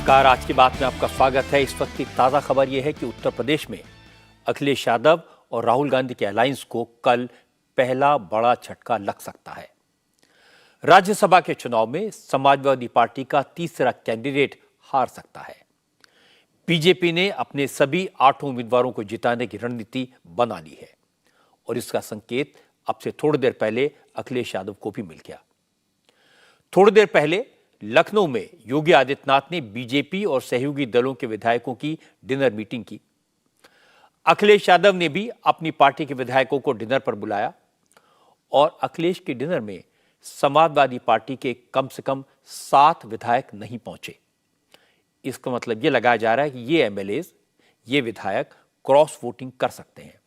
नमस्कार, आज की बात में आपका स्वागत है। इस वक्त की ताज़ा खबर यह है कि उत्तर प्रदेश में अखिलेश यादव और राहुल गांधी के अलायंस को कल पहला बड़ा झटका लग सकता है। राज्यसभा के चुनाव में समाजवादी पार्टी का तीसरा कैंडिडेट हार सकता है। बीजेपी ने अपने सभी 8 उम्मीदवारों को जिताने की रणनीति बना ली है और इसका संकेत अब से थोड़ी देर पहले अखिलेश यादव को भी मिल गया। थोड़ी देर पहले लखनऊ में योगी आदित्यनाथ ने बीजेपी और सहयोगी दलों के विधायकों की डिनर मीटिंग की। अखिलेश यादव ने भी अपनी पार्टी के विधायकों को डिनर पर बुलाया और अखिलेश के डिनर में समाजवादी पार्टी के कम से कम 7 विधायक नहीं पहुंचे। इसका मतलब यह लगाया जा रहा है कि ये एमएलए, ये विधायक क्रॉस वोटिंग कर सकते हैं।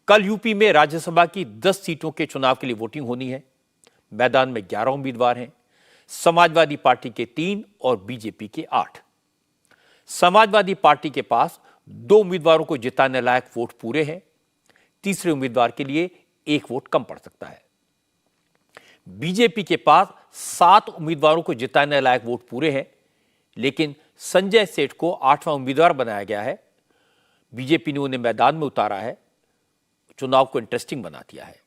कल यूपी में राज्यसभा की 10 सीटों के चुनाव के लिए वोटिंग होनी है। मैदान में 11 उम्मीदवार हैं, समाजवादी पार्टी के 3 और बीजेपी के 8। समाजवादी पार्टी के पास 2 उम्मीदवारों को जिताने लायक वोट पूरे हैं। तीसरे उम्मीदवार के लिए 1 वोट कम पड़ सकता है। बीजेपी के पास 7 उम्मीदवारों को जिताने लायक वोट पूरे हैं, लेकिन संजय सेठ को 8वां उम्मीदवार बनाया गया है। बीजेपी ने उन्हें मैदान में उतारा है, चुनाव को इंटरेस्टिंग बना दिया है।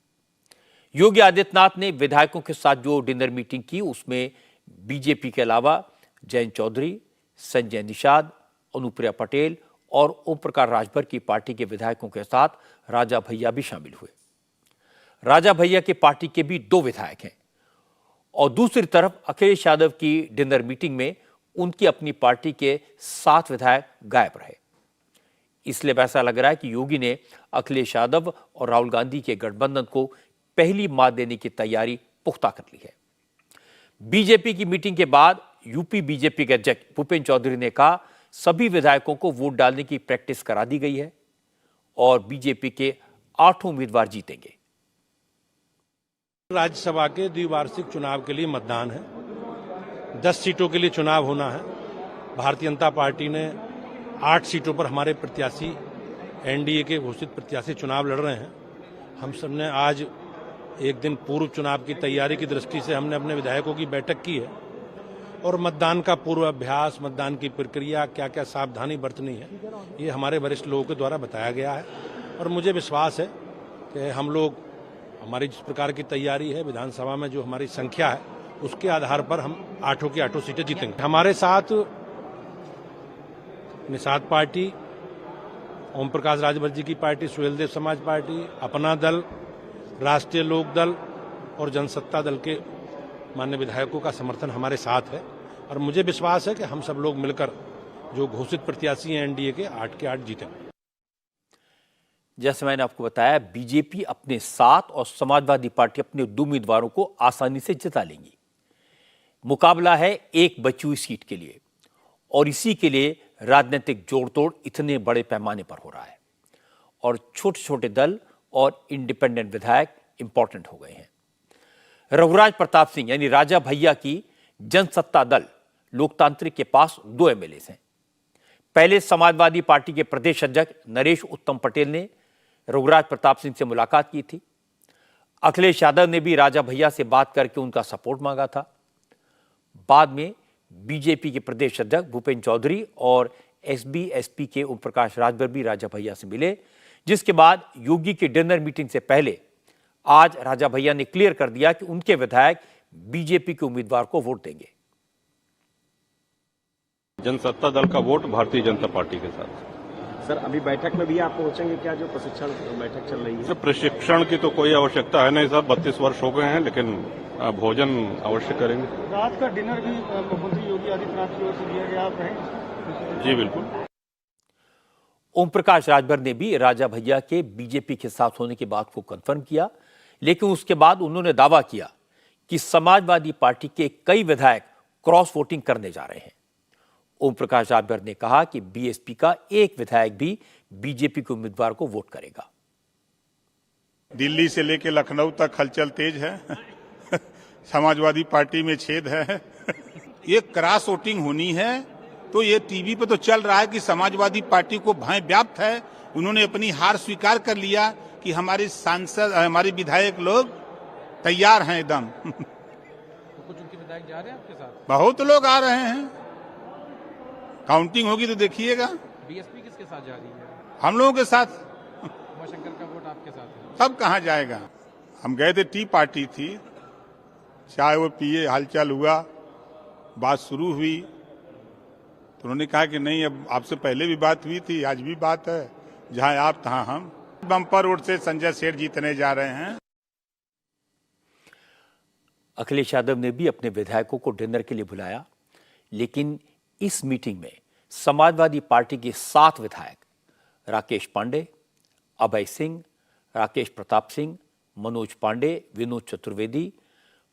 योगी आदित्यनाथ ने विधायकों के साथ जो डिनर मीटिंग की, उसमें बीजेपी के अलावा जयंत चौधरी, संजय निषाद, अनुप्रिया पटेल और ओम प्रकाश राजभर की पार्टी के विधायकों के साथ राजा भैया भी शामिल हुए। राजा भैया की पार्टी के भी 2 विधायक हैं और दूसरी तरफ अखिलेश यादव की डिनर मीटिंग में उनकी अपनी पार्टी के 7 विधायक गायब रहे। इसलिए वैसा लग रहा है कि योगी ने अखिलेश यादव और राहुल गांधी के गठबंधन को पहली मात देने की तैयारी पुख्ता कर ली है। बीजेपी की मीटिंग के बाद यूपी बीजेपी के अध्यक्ष भूपेंद्र चौधरी ने कहा, सभी विधायकों को वोट डालने की प्रैक्टिस करा दी गई है और बीजेपी के 8 उम्मीदवार जीतेंगे। राज्यसभा के द्विवार्षिक चुनाव के लिए मतदान है। 10 सीटों के लिए चुनाव होना है। भारतीय जनता पार्टी ने 8 सीटों पर हमारे प्रत्याशी, एनडीए के घोषित प्रत्याशी चुनाव लड़ रहे हैं। हम सबने आज एक दिन पूर्व चुनाव की तैयारी की दृष्टि से हमने अपने विधायकों की बैठक की है और मतदान का पूर्व अभ्यास, मतदान की प्रक्रिया, क्या क्या सावधानी बरतनी है, ये हमारे वरिष्ठ लोगों के द्वारा बताया गया है। और मुझे विश्वास है कि हम लोग, हमारी जिस प्रकार की तैयारी है, विधानसभा में जो हमारी संख्या है, उसके आधार पर हम 8 की 8 सीटें जीतेंगे। हमारे साथ निषाद पार्टी, ओम प्रकाश राजभर जी की पार्टी, सुहेलदेव समाज पार्टी, अपना दल, राष्ट्रीय लोक दल और जनसत्ता दल के मान्य विधायकों का समर्थन हमारे साथ है और मुझे विश्वास है कि हम सब लोग मिलकर जो घोषित प्रत्याशी हैं एनडीए के 8 के 8 जीतेंगे। जैसे मैंने आपको बताया, बीजेपी अपने 7 और समाजवादी पार्टी अपने 2 उम्मीदवारों को आसानी से जिता लेंगी। मुकाबला है एक बची हुई सीट के लिए और इसी के लिए राजनीतिक जोड़तोड़ इतने बड़े पैमाने पर हो रहा है और छोटे छोटे दल और इंडिपेंडेंट विधायक इंपॉर्टेंट हो गए हैं। रघुराज प्रताप सिंह यानी राजा भैया की जनसत्ता दल लोकतांत्रिक के पास 2 एमएलए हैं। पहले समाजवादी पार्टी के प्रदेश अध्यक्ष नरेश उत्तम पटेल ने रघुराज प्रताप सिंह से मुलाकात की थी। अखिलेश यादव ने भी राजा भैया से बात करके उनका सपोर्ट मांगा था। बाद में बीजेपी के प्रदेश अध्यक्ष भूपेंद्र चौधरी और एसबी-एसपी के ओम प्रकाश राजभर भी राजा भैया से मिले, जिसके बाद योगी की डिनर मीटिंग से पहले आज राजा भैया ने क्लियर कर दिया कि उनके विधायक बीजेपी के उम्मीदवार को वोट देंगे। जनसत्ता दल का वोट भारतीय जनता पार्टी के साथ। सर, अभी बैठक में भी आप पहुंचेंगे क्या, जो प्रशिक्षण बैठक चल रही है? प्रशिक्षण की तो कोई आवश्यकता है नहीं साहब, 32 वर्ष हो गए हैं, लेकिन भोजन अवश्य करेंगे। रात का डिनर भी मुख्यमंत्री योगी आदित्यनाथ की ओर से दिया गया, आप रहेंगे? जी बिल्कुल। ओम प्रकाश राजभर ने भी राजा भैया के बीजेपी के साथ होने की बात को कंफर्म किया, लेकिन उसके बाद उन्होंने दावा किया कि समाजवादी पार्टी के कई विधायक क्रॉस वोटिंग करने जा रहे हैं। ओम प्रकाश राजभर ने कहा कि बीएसपी का एक विधायक भी बीजेपी के उम्मीदवार को वोट करेगा। दिल्ली से लेकर लखनऊ तक हलचल तेज है। समाजवादी पार्टी में छेद है। ये क्रॉस वोटिंग होनी है तो ये टीवी पे तो चल रहा है कि समाजवादी पार्टी को भय व्याप्त है। उन्होंने अपनी हार स्वीकार कर लिया कि हमारे सांसद, हमारे विधायक लोग तैयार हैं एकदम। तो कुछ उनके विधायक जा रहे हैं आपके साथ? बहुत लोग आ रहे हैं। काउंटिंग होगी तो देखिएगा। बीएसपी किसके साथ जा रही है? हम लोगों के साथ। उमाशंकर का वोट आपके साथ है? सब कहाँ जाएगा। हम गए थे, टी पार्टी थी, चाय वो पिए, हालचाल हुआ, बात शुरू हुई तो उन्होंने कहा कि नहीं, अब आपसे पहले भी बात हुई थी, आज भी बात है, जहां आप तहां हम। बम्पर वोट से संजय सेठ जीतने जा रहे हैं। अखिलेश यादव ने भी अपने विधायकों को डिनर के लिए बुलाया, लेकिन इस मीटिंग में समाजवादी पार्टी के 7 विधायक राकेश पांडे, अभय सिंह, राकेश प्रताप सिंह, मनोज पांडे, विनोद चतुर्वेदी,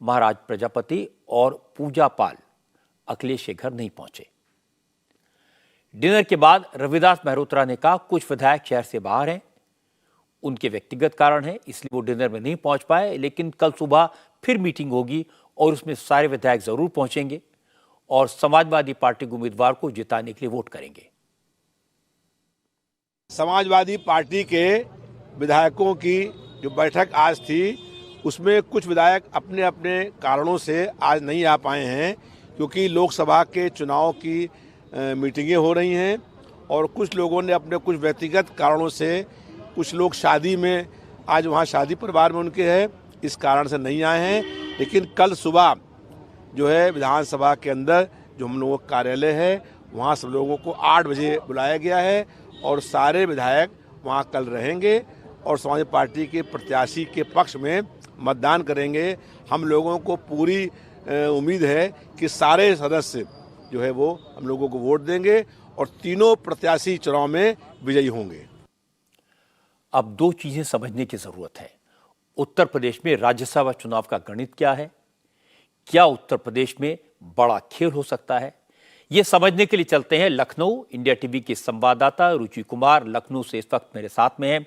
महाराज प्रजापति और पूजा पाल अखिलेश के घर नहीं पहुंचे। डिनर के बाद रविदास मेहरोत्रा ने कहा कुछ विधायक शहर से बाहर हैं, उनके व्यक्तिगत कारण हैं, इसलिए वो डिनर में नहीं पहुंच पाए, लेकिन कल सुबह फिर मीटिंग होगी और उसमें सारे विधायक जरूर पहुंचेंगे और समाजवादी पार्टी के उम्मीदवार को जिताने के लिए वोट करेंगे। समाजवादी पार्टी के विधायकों की जो बैठक आज थी, उसमें कुछ विधायक अपने अपने कारणों से आज नहीं आ पाए हैं, क्योंकि लोकसभा के चुनाव की मीटिंगें हो रही हैं और कुछ लोगों ने अपने कुछ व्यक्तिगत कारणों से, कुछ लोग शादी में, आज वहाँ शादी परिवार में उनके है, इस कारण से नहीं आए हैं। लेकिन कल सुबह जो है विधानसभा के अंदर जो हम लोगों का कार्यालय है, वहाँ सब लोगों को 8 बजे बुलाया गया है और सारे विधायक वहाँ कल रहेंगे और समाजवादी पार्टी के प्रत्याशी के पक्ष में मतदान करेंगे। हम लोगों को पूरी उम्मीद है कि सारे सदस्य जो है वो हम लोगों को वोट देंगे और तीनों प्रत्याशी चुनाव में विजयी होंगे। अब 2 चीजें समझने की जरूरत है। उत्तर प्रदेश में राज्यसभा चुनाव का गणित क्या है? क्या उत्तर प्रदेश में बड़ा खेल हो सकता है? यह समझने के लिए चलते हैं लखनऊ। इंडिया टीवी के संवाददाता रुचि कुमार लखनऊ से इस वक्त मेरे साथ में है।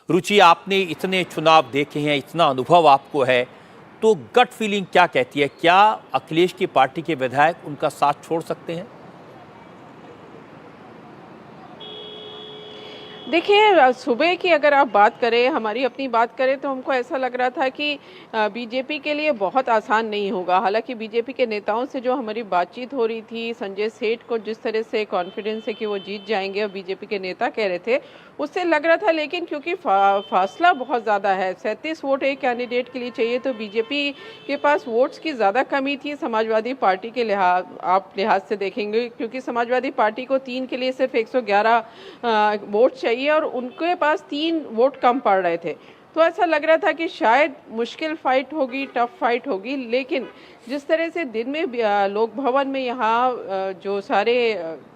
रुचि, आपने इतने चुनाव देखे हैं, इतना अनुभव आपको है, तो गट फीलिंग क्या कहती है? क्या अखिलेश की पार्टी के विधायक उनका साथ छोड़ सकते हैं? देखिए, सुबह की अगर आप बात करें, हमारी अपनी बात करें, तो हमको ऐसा लग रहा था कि बीजेपी के लिए बहुत आसान नहीं होगा। हालांकि बीजेपी के नेताओं से जो हमारी बातचीत हो रही थी, संजय सेठ को जिस तरह से कॉन्फिडेंस है कि वो जीत जाएंगे और बीजेपी के नेता कह रहे थे, उससे लग रहा था। लेकिन क्योंकि फासला बहुत ज़्यादा है, 37 वोट एक कैंडिडेट के लिए चाहिए, तो बीजेपी के पास वोट्स की ज़्यादा कमी थी समाजवादी पार्टी के लिहाज से देखेंगे, क्योंकि समाजवादी पार्टी को 3 के लिए सिर्फ 111 वोट चाहिए और उनके पास 3 वोट कम पड़ रहे थे। तो ऐसा लग रहा था कि शायद मुश्किल फाइट होगी, टफ फाइट होगी। लेकिन जिस तरह से दिन में लोक भवन में यहाँ जो सारे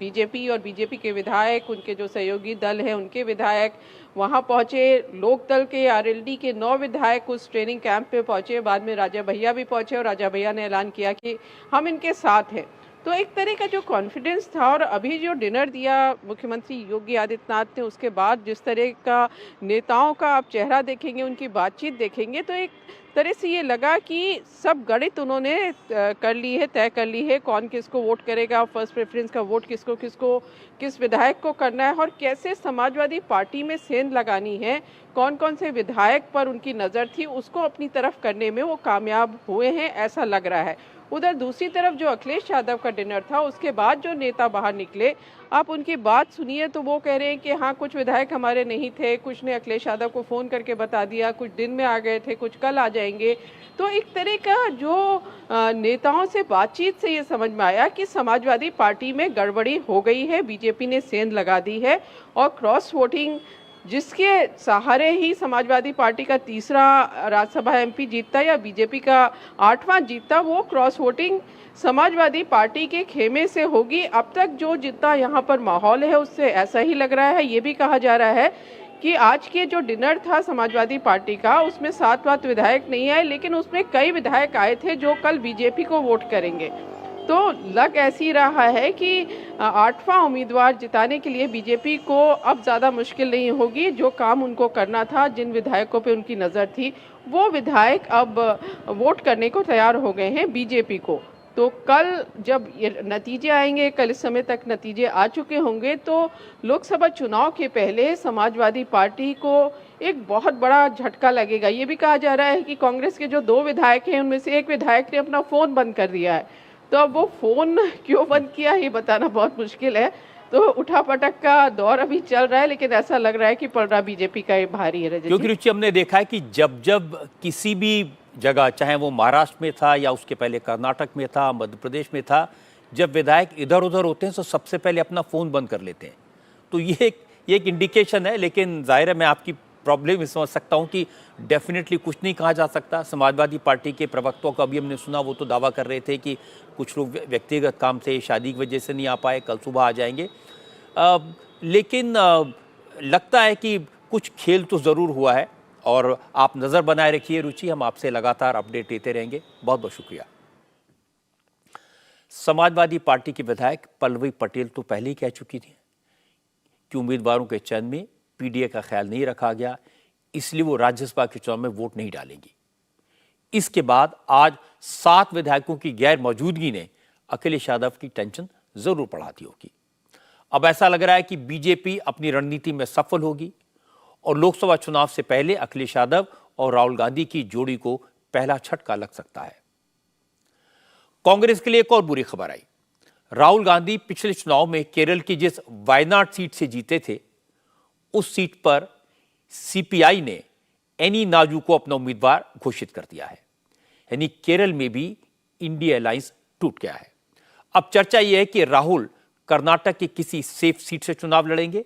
बीजेपी और बीजेपी के विधायक, उनके जो सहयोगी दल हैं, उनके विधायक वहाँ पहुँचे, लोक दल के आरएलडी के 9 विधायक उस ट्रेनिंग कैंप पे पहुँचे, बाद में राजा भैया भी पहुँचे और राजा भैया ने ऐलान किया कि हम इनके साथ हैं। तो एक तरह का जो कॉन्फिडेंस था, और अभी जो डिनर दिया मुख्यमंत्री योगी आदित्यनाथ ने, उसके बाद जिस तरह का नेताओं का आप चेहरा देखेंगे, उनकी बातचीत देखेंगे, तो एक तरह से ये लगा कि सब गणित उन्होंने कर ली है, तय कर ली है, कौन किसको वोट करेगा, फर्स्ट प्रेफरेंस का वोट किसको किस विधायक को करना है और कैसे समाजवादी पार्टी में सेंध लगानी है, कौन कौन से विधायक पर उनकी नज़र थी, उसको अपनी तरफ करने में वो कामयाब हुए हैं, ऐसा लग रहा है। उधर दूसरी तरफ जो अखिलेश यादव का डिनर था, उसके बाद जो नेता बाहर निकले, आप उनकी बात सुनिए तो वो कह रहे हैं कि हाँ, कुछ विधायक हमारे नहीं थे, कुछ ने अखिलेश यादव को फ़ोन करके बता दिया, कुछ दिन में आ गए थे, कुछ कल आ जाएंगे। तो एक तरह का जो नेताओं से बातचीत से ये समझ में आया कि समाजवादी पार्टी में गड़बड़ी हो गई है, बीजेपी ने सेंध लगा दी है और क्रॉस वोटिंग जिसके सहारे ही समाजवादी पार्टी का 3रा राज्यसभा एमपी जीतता या बीजेपी का 8वां जीतता, वो क्रॉस वोटिंग समाजवादी पार्टी के खेमे से होगी। अब तक जो जितना यहाँ पर माहौल है उससे ऐसा ही लग रहा है। ये भी कहा जा रहा है कि आज के जो डिनर था समाजवादी पार्टी का, उसमें 7 विधायक नहीं आए, लेकिन उसमें कई विधायक आए थे जो कल बीजेपी को वोट करेंगे। तो लग ऐसी रहा है कि 8वां उम्मीदवार जिताने के लिए बीजेपी को अब ज़्यादा मुश्किल नहीं होगी। जो काम उनको करना था, जिन विधायकों पे उनकी नज़र थी, वो विधायक अब वोट करने को तैयार हो गए हैं बीजेपी को। तो कल जब ये नतीजे आएंगे, कल इस समय तक नतीजे आ चुके होंगे, तो लोकसभा चुनाव के पहले समाजवादी पार्टी को एक बहुत बड़ा झटका लगेगा। ये भी कहा जा रहा है कि कांग्रेस के जो 2 विधायक हैं, उनमें से एक विधायक ने अपना फ़ोन बंद कर दिया है। तो अब वो फ़ोन क्यों बंद किया ये बताना बहुत मुश्किल है। तो उठा-पटक का दौर अभी चल रहा है, लेकिन ऐसा लग रहा है कि पलड़ा बीजेपी का ही भारी है, रजत जी। क्योंकि रुचि हमने देखा है कि जब जब किसी भी जगह, चाहे वो महाराष्ट्र में था या उसके पहले कर्नाटक में था, मध्य प्रदेश में था, जब विधायक इधर उधर होते हैं तो सबसे पहले अपना फ़ोन बंद कर लेते हैं। तो ये एक इंडिकेशन है, लेकिन जाहिर है मैं आपकी प्रॉब्लम समझ सकता हूँ कि डेफिनेटली कुछ नहीं कहा जा सकता। समाजवादी पार्टी के प्रवक्ताओं का भी हमने सुना, वो तो दावा कर रहे थे कि कुछ लोग व्यक्तिगत काम से, शादी की वजह से नहीं आ पाए, कल सुबह आ जाएंगे। लेकिन लगता है कि कुछ खेल तो ज़रूर हुआ है और आप नज़र बनाए रखिए रुचि, हम आपसे लगातार अपडेट लेते रहेंगे। बहुत बहुत शुक्रिया। समाजवादी पार्टी के विधायक पल्लवी पटेल तो पहले ही कह चुकी थी कि उम्मीदवारों के चयन में पीडीए का ख्याल नहीं रखा गया, इसलिए वो राज्यसभा के चुनाव में वोट नहीं डालेंगी। इसके बाद आज 7 विधायकों की गैर मौजूदगी ने अखिलेश यादव की टेंशन जरूर बढ़ा दी होगी। अब ऐसा लग रहा है कि बीजेपी अपनी रणनीति में सफल होगी और लोकसभा चुनाव से पहले अखिलेश यादव और राहुल गांधी की जोड़ी को पहला झटका लग सकता है। कांग्रेस के लिए एक और बुरी खबर आई। राहुल गांधी पिछले चुनाव में केरल की जिस वायनाड सीट से जीते थे, उस सीट पर सीपीआई ने एनी नाजू को अपना उम्मीदवार घोषित कर दिया है। यानी केरल में भी इंडिया अलायंस टूट गया है। अब चर्चा यह है कि राहुल कर्नाटक की किसी सेफ सीट से चुनाव लड़ेंगे।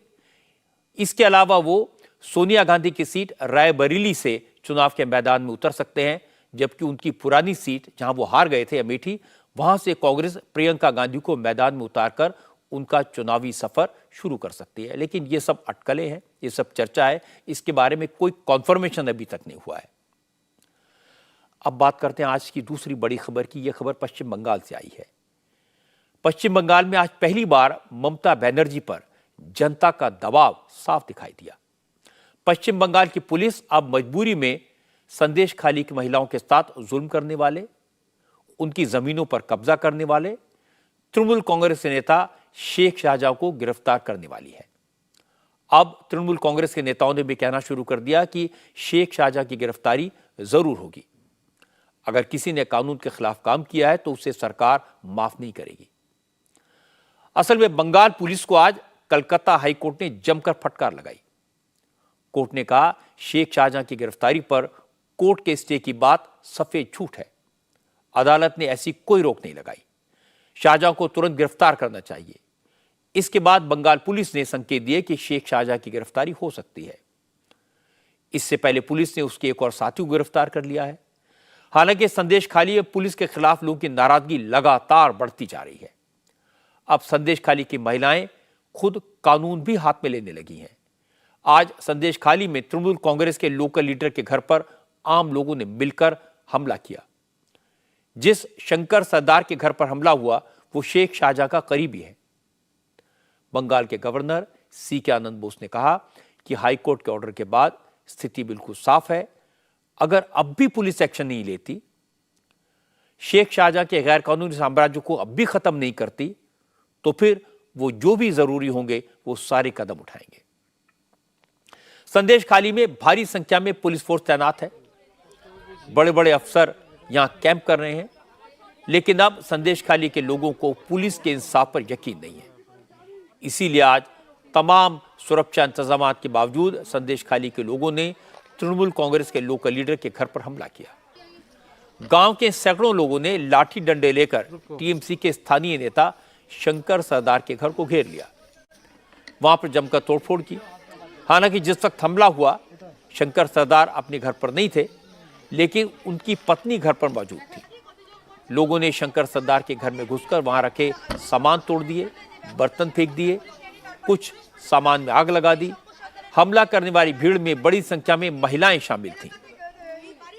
इसके अलावा वो सोनिया गांधी की सीट रायबरेली से चुनाव के मैदान में उतर सकते हैं, जबकि उनकी पुरानी सीट जहां वो हार गए थे, अमेठी, वहां से कांग्रेस प्रियंका गांधी को मैदान में उतारकर उनका चुनावी सफर शुरू कर सकती है। लेकिन ये सब अटकलें हैं, ये सब चर्चा है, इसके बारे में कोई कॉन्फर्मेशन अभी तक नहीं हुआ है। अब बात करते हैं आज की दूसरी बड़ी खबर की। यह खबर पश्चिम बंगाल से आई है। पश्चिम बंगाल में आज पहली बार ममता बनर्जी पर जनता का दबाव साफ दिखाई दिया। पश्चिम बंगाल की पुलिस अब मजबूरी में संदेश खाली की महिलाओं के साथ जुल्म करने वाले, उनकी जमीनों पर कब्जा करने वाले तृणमूल कांग्रेस के नेता शेख शाहजहां को गिरफ्तार करने वाली है। अब तृणमूल कांग्रेस के नेताओं ने भी कहना शुरू कर दिया कि शेख शाहजहां की गिरफ्तारी जरूर होगी। अगर किसी ने कानून के खिलाफ काम किया है तो उसे सरकार माफ नहीं करेगी। असल में बंगाल पुलिस को आज कलकत्ता हाईकोर्ट ने जमकर फटकार लगाई। कोर्ट ने कहा शेख शाहजहां की गिरफ्तारी पर कोर्ट के स्टे की बात सफेद झूठ है। अदालत ने ऐसी कोई रोक नहीं लगाई। शाहजहां को तुरंत गिरफ्तार करना चाहिए। इसके बाद बंगाल पुलिस ने संकेत दिए कि शेख शाहजहां की गिरफ्तारी हो सकती है। इससे पहले पुलिस ने उसके एक और साथी को गिरफ्तार कर लिया है। हालांकि संदेश खाली में पुलिस के खिलाफ लोगों की नाराजगी लगातार बढ़ती जा रही है। अब संदेश खाली की महिलाएं खुद कानून भी हाथ में लेने लगी हैं। आज संदेश खाली में तृणमूल कांग्रेस के लोकल लीडर के घर पर आम लोगों ने मिलकर हमला किया। जिस शंकर सरदार के घर पर हमला हुआ वो शेख शाहजहां का करीबी है। बंगाल के गवर्नर सीके आनंद बोस ने कहा कि हाईकोर्ट के ऑर्डर के बाद स्थिति बिल्कुल साफ है। अगर अब भी पुलिस एक्शन नहीं लेती, शेख शाहजहां के गैर कानूनी साम्राज्य को अब भी खत्म नहीं करती, तो फिर वो जो भी जरूरी होंगे वो सारे कदम उठाएंगे। संदेश खाली में भारी संख्या में पुलिस फोर्स तैनात है। बड़े बड़े अफसर यहां कैंप कर रहे हैं। लेकिन अब संदेश खाली के लोगों को पुलिस के इंसाफ पर यकीन नहीं है। इसीलिए आज तमाम सुरक्षा इंतजाम के बावजूद संदेश खाली के लोगों ने तृणमूल कांग्रेस के लोकल लीडर के घर पर हमला किया। गांव के सैकड़ों लोगों ने लाठी डंडे लेकर टीएमसी के स्थानीय नेता शंकर सरदार के घर को घेर लिया। वहां पर जमकर तोड़फोड़ की। हालांकि जिस वक्त हमला हुआ शंकर सरदार अपने घर पर नहीं थे, लेकिन उनकी पत्नी घर पर मौजूद थी। लोगों ने शंकर सरदार के घर में घुसकर वहां रखे सामान तोड़ दिए, बर्तन फेंक दिए, कुछ सामान में आग लगा दी। हमला करने वाली भीड़ में बड़ी संख्या में महिलाएं शामिल थीं।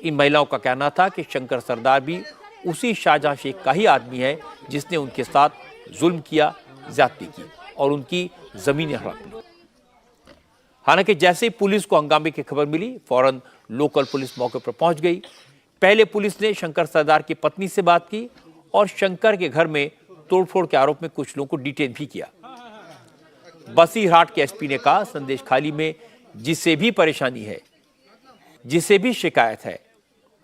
इन महिलाओं का कहना था कि शंकर सरदार भी उसी शाहजहां शेख का ही आदमी है जिसने उनके साथ जुल्म किया, ज्यादती की और उनकी जमीनें हड़प ली। हालांकि जैसे ही पुलिस को हंगामे की खबर मिली, फौरन लोकल पुलिस मौके पर पहुंच गई। पहले पुलिस ने शंकर सरदार की पत्नी से बात की और शंकर के घर में तोड़फोड़ के आरोप में कुछ लोगों को डिटेन भी किया। बसीरहाट के एसपी ने कहा संदेश खाली में जिसे भी परेशानी है, जिसे भी शिकायत है,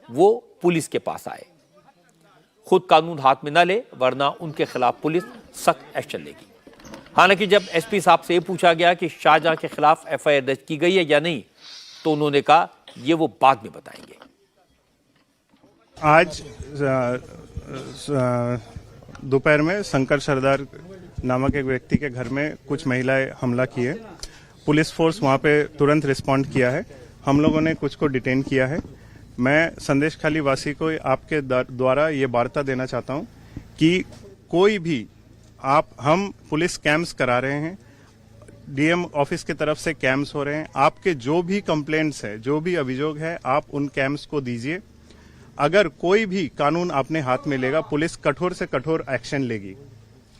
वो पुलिस के पास आए। खुद कानून हाथ में न ले, वरना उनके खिलाफ पुलिस सख्त एक्शन लेगी। हालांकि जब एसपी साहब से पूछा गया कि शाहजहां के खिलाफ एफआईआर दर्ज की गई है या नहीं, तो उन्होंने कहा ये वो बाद में बताएंगे। आज दोपहर में शंकर सरदार नामक एक व्यक्ति के घर में कुछ महिलाएं हमला किए। पुलिस फोर्स वहां पे तुरंत रिस्पॉन्ड किया है। हम लोगों ने कुछ को डिटेन किया है। मैं संदेशखाली वासी को आपके द्वारा ये वार्ता देना चाहता हूं कि कोई भी हम पुलिस कैंप्स करा रहे हैं, डीएम ऑफिस की तरफ से कैंप्स हो रहे हैं। आपके जो भी कंप्लेंट्स है, जो भी अभियोग है, आप उन कैंप्स को दीजिए। अगर कोई भी कानून अपने हाथ में लेगा, पुलिस कठोर से कठोर एक्शन लेगी।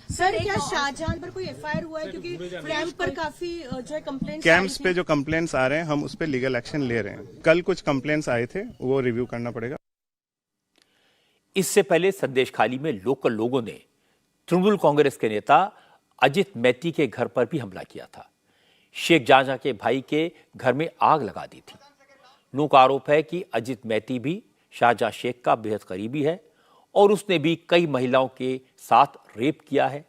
सर, क्या शाहजहां पर कोई एफआईआर हुआ है? क्योंकि कैंप पर काफी जो है कंप्लेंट्स कैंप्स पे जो कंप्लेंट्स आ रहे हैं, हम उस पे लीगल एक्शन ले रहे हैं। कल कुछ कंप्लेंट्स आए थे, वो रिव्यू करना पड़ेगा। इससे पहले संदेशखाली में लोकल लोगों ने तृणमूल कांग्रेस के नेता अजित मैती के घर पर भी हमला किया था। शेख शाहजहां के भाई के घर में आग लगा दी थी। लोगों का आरोप है कि अजित मैती भी शाहजहां शेख का बेहद करीबी है और उसने भी कई महिलाओं के साथ रेप किया है,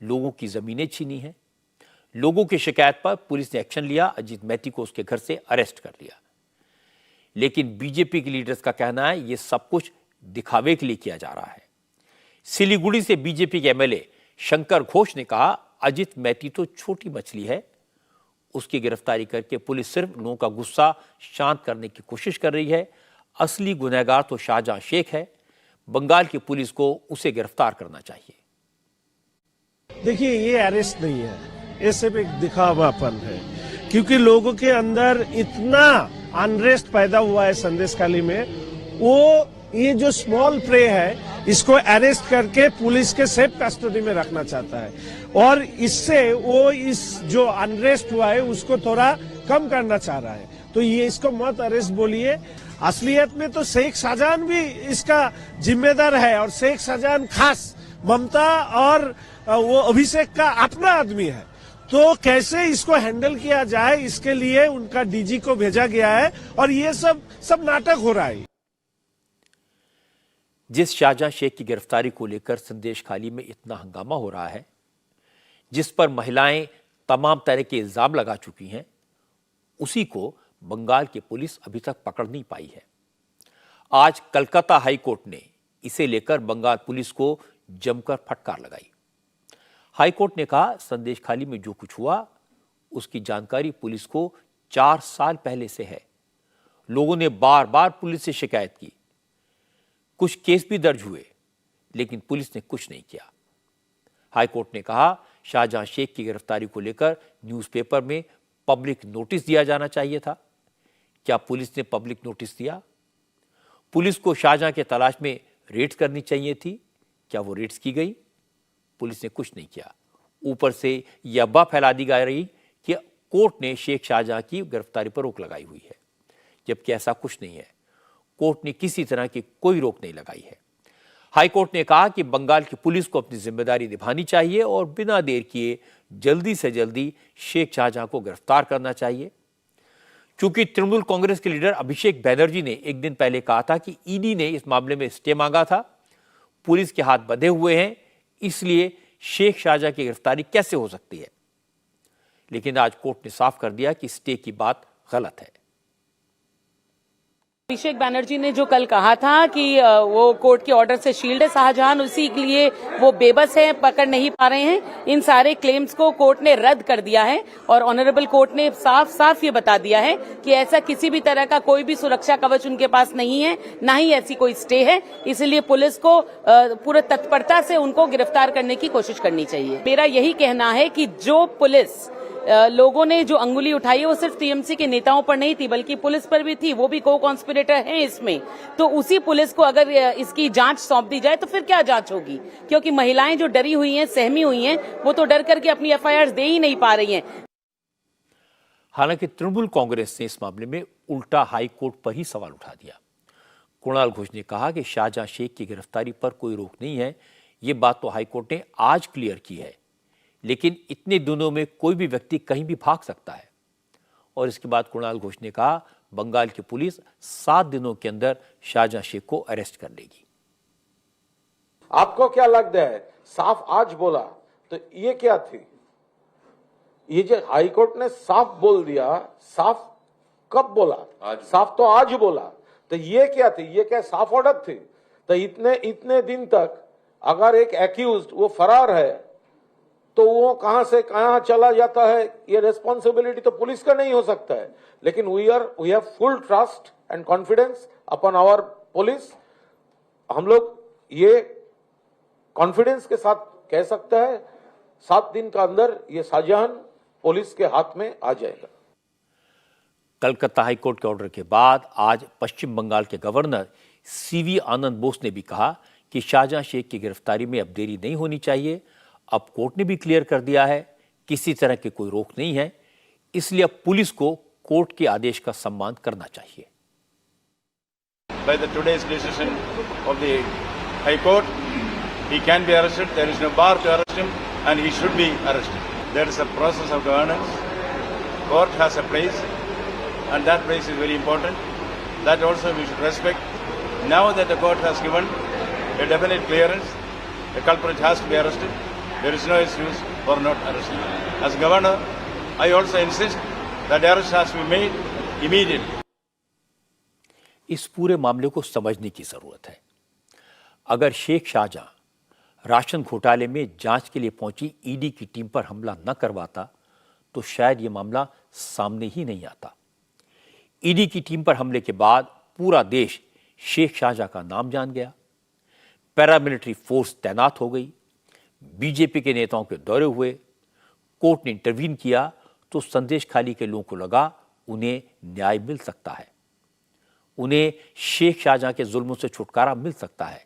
लोगों की जमीनें छीनी हैं। लोगों की शिकायत पर पुलिस ने एक्शन लिया, अजित मैती को उसके घर से अरेस्ट कर लिया। लेकिन बीजेपी के लीडर्स का कहना है ये सब कुछ दिखावे के लिए किया जा रहा है। सिलीगुड़ी से बीजेपी के एमएलए शंकर घोष ने कहा, अजित मैती तो छोटी मछली है, उसकी गिरफ्तारी करके पुलिस सिर्फ लोगों का गुस्सा शांत करने की कोशिश कर रही है। असली गुनहगार तो शाहजहां शेख है। बंगाल की पुलिस को उसे गिरफ्तार करना चाहिए। देखिए, ये अरेस्ट नहीं है, ये सिर्फ एक दिखावापन है, क्योंकि लोगों के अंदर इतना अनरेस्ट पैदा हुआ है संदेशखाली में। वो ये जो स्मॉल प्रे है, इसको अरेस्ट करके पुलिस के सेफ कस्टडी में रखना चाहता है और इससे वो इस जो अनरेस्ट हुआ है उसको थोड़ा कम करना चाह रहा है। तो ये इसको मत अरेस्ट बोलिए। असलियत में तो शेख शाहजहां भी इसका जिम्मेदार है और शेख शाहजहां खास ममता और वो अभिषेक का अपना आदमी है। तो कैसे इसको हैंडल किया जाए, इसके लिए उनका डीजी को भेजा गया है और ये सब नाटक हो रहा है। जिस शाहजहां शेख की गिरफ्तारी को लेकर संदेशखाली में इतना हंगामा हो रहा है, जिस पर महिलाएं तमाम तरह के इल्जाम लगा चुकी हैं, उसी को बंगाल की पुलिस अभी तक पकड़ नहीं पाई है। आज कलकत्ता हाई कोर्ट ने इसे लेकर बंगाल पुलिस को जमकर फटकार लगाई। हाई कोर्ट ने कहा, संदेशखाली में जो कुछ हुआ उसकी जानकारी पुलिस को 4 साल पहले से है। लोगों ने बार बार पुलिस से शिकायत की, कुछ केस भी दर्ज हुए, लेकिन पुलिस ने कुछ नहीं किया। हाई कोर्ट ने कहा, शाहजहां शेख की गिरफ्तारी को लेकर न्यूज़पेपर में पब्लिक नोटिस दिया जाना चाहिए था। क्या पुलिस ने पब्लिक नोटिस दिया? पुलिस को शाहजहां के तलाश में रेड्स करनी चाहिए थी। क्या वो रेड्स की गई? पुलिस ने कुछ नहीं किया। ऊपर से यह अफवाह फैला दी जा रही कि कोर्ट ने शेख शाहजहां की गिरफ्तारी पर रोक लगाई हुई है, जबकि ऐसा कुछ नहीं है। कोर्ट ने किसी तरह की कोई रोक नहीं लगाई है। हाई कोर्ट ने कहा कि बंगाल की पुलिस को अपनी जिम्मेदारी निभानी चाहिए और बिना देर किए जल्दी से जल्दी शेख शाहजहां को गिरफ्तार करना चाहिए। क्योंकि तृणमूल कांग्रेस के लीडर अभिषेक बैनर्जी ने एक दिन पहले कहा था कि ईडी ने इस मामले में स्टे मांगा था, पुलिस के हाथ बंधे हुए हैं, इसलिए शेख शाहजहां की गिरफ्तारी कैसे हो सकती है। लेकिन आज कोर्ट ने साफ कर दिया कि स्टे की बात गलत है। अभिषेक बैनर्जी ने जो कल कहा था कि वो कोर्ट के ऑर्डर से शील्ड है शाहजहां, उसी के लिए वो बेबस है, पकड़ नहीं पा रहे हैं, इन सारे क्लेम्स को कोर्ट ने रद्द कर दिया है और ऑनरेबल कोर्ट ने साफ साफ ये बता दिया है कि ऐसा किसी भी तरह का कोई भी सुरक्षा कवच उनके पास नहीं है, ना ही ऐसी कोई स्टे है। इसलिए पुलिस को पूरे तत्परता से उनको गिरफ्तार करने की कोशिश करनी चाहिए। मेरा यही कहना है कि जो पुलिस लोगों ने जो अंगुली उठाई है वो सिर्फ टीएमसी के नेताओं पर नहीं थी, बल्कि पुलिस पर भी थी, वो भी को कॉन्स्पिरेटर हैं इसमें। तो उसी पुलिस को अगर इसकी जांच सौंप दी जाए तो फिर क्या जांच होगी? क्योंकि महिलाएं जो डरी हुई हैं, सहमी हुई हैं, वो तो डर करके अपनी एफआईआर दे ही नहीं पा रही हैं। हालांकि तृणमूल कांग्रेस ने इस मामले में उल्टा हाई कोर्ट पर ही सवाल उठा दिया। कुणाल घोष ने कहा कि शाहजहां शेख की गिरफ्तारी पर कोई रोक नहीं है, ये बात तो हाई कोर्ट ने आज क्लियर की है, लेकिन इतने दिनों में कोई भी व्यक्ति कहीं भी भाग सकता है। और इसके बाद कुणाल घोष ने कहा, बंगाल की पुलिस 7 दिनों के अंदर शाहजहां शेख को अरेस्ट कर लेगी। आपको क्या लगता है साफ आज बोला तो ये क्या थी? ये जो हाईकोर्ट ने साफ बोल दिया, साफ कब बोला? साफ तो आज बोला। तो ये क्या थी? ये क्या साफ ऑर्डर थी? तो इतने दिन तक अगर एक एक्यूज्ड वो फरार है तो वो कहां से कहां चला जाता है, ये रिस्पॉन्सिबिलिटी तो पुलिस का नहीं हो सकता है। लेकिन we have full trust and confidence upon our police. हम लोग ये कॉन्फिडेंस के साथ कह सकते हैं 7 दिन का अंदर ये शाहजहां पुलिस के हाथ में आ जाएगा। कलकत्ता हाईकोर्ट के ऑर्डर के बाद आज पश्चिम बंगाल के गवर्नर सीवी आनंद बोस ने भी कहा कि शाहजहां शेख की गिरफ्तारी में अब देरी नहीं होनी चाहिए। अब कोर्ट ने भी क्लियर कर दिया है किसी तरह की कोई रोक नहीं है, इसलिए अब पुलिस को कोर्ट के आदेश का सम्मान करना चाहिए। By the today's decision of the High Court, he can be arrested. There is no bar to arrest him, and he should be arrested. There is a process of governance. Court has a place, and that place is very important. That also we should respect. Now that the court has given a definite clearance, the culprit has to be arrested. There is no excuse for not arresting. As governor, I also insist that arrest has to be made immediately. इस पूरे मामले को समझने की जरूरत है। अगर Sheikh Shahjahan ration घोटाले में जांच के लिए पहुंची ईडी की टीम पर हमला न करवाता तो शायद यह मामला सामने ही नहीं आता। ईडी की टीम पर हमले के बाद पूरा देश शेख शाहजहां का नाम जान गया। पैरामिलिट्री फोर्स तैनात हो गई, बीजेपी के नेताओं के दौरे हुए, कोर्ट ने इंटरवीन किया तो संदेश खाली के लोगों को लगा उन्हें न्याय मिल सकता है, उन्हें शेख शाहजहां के जुल्मों से छुटकारा मिल सकता है।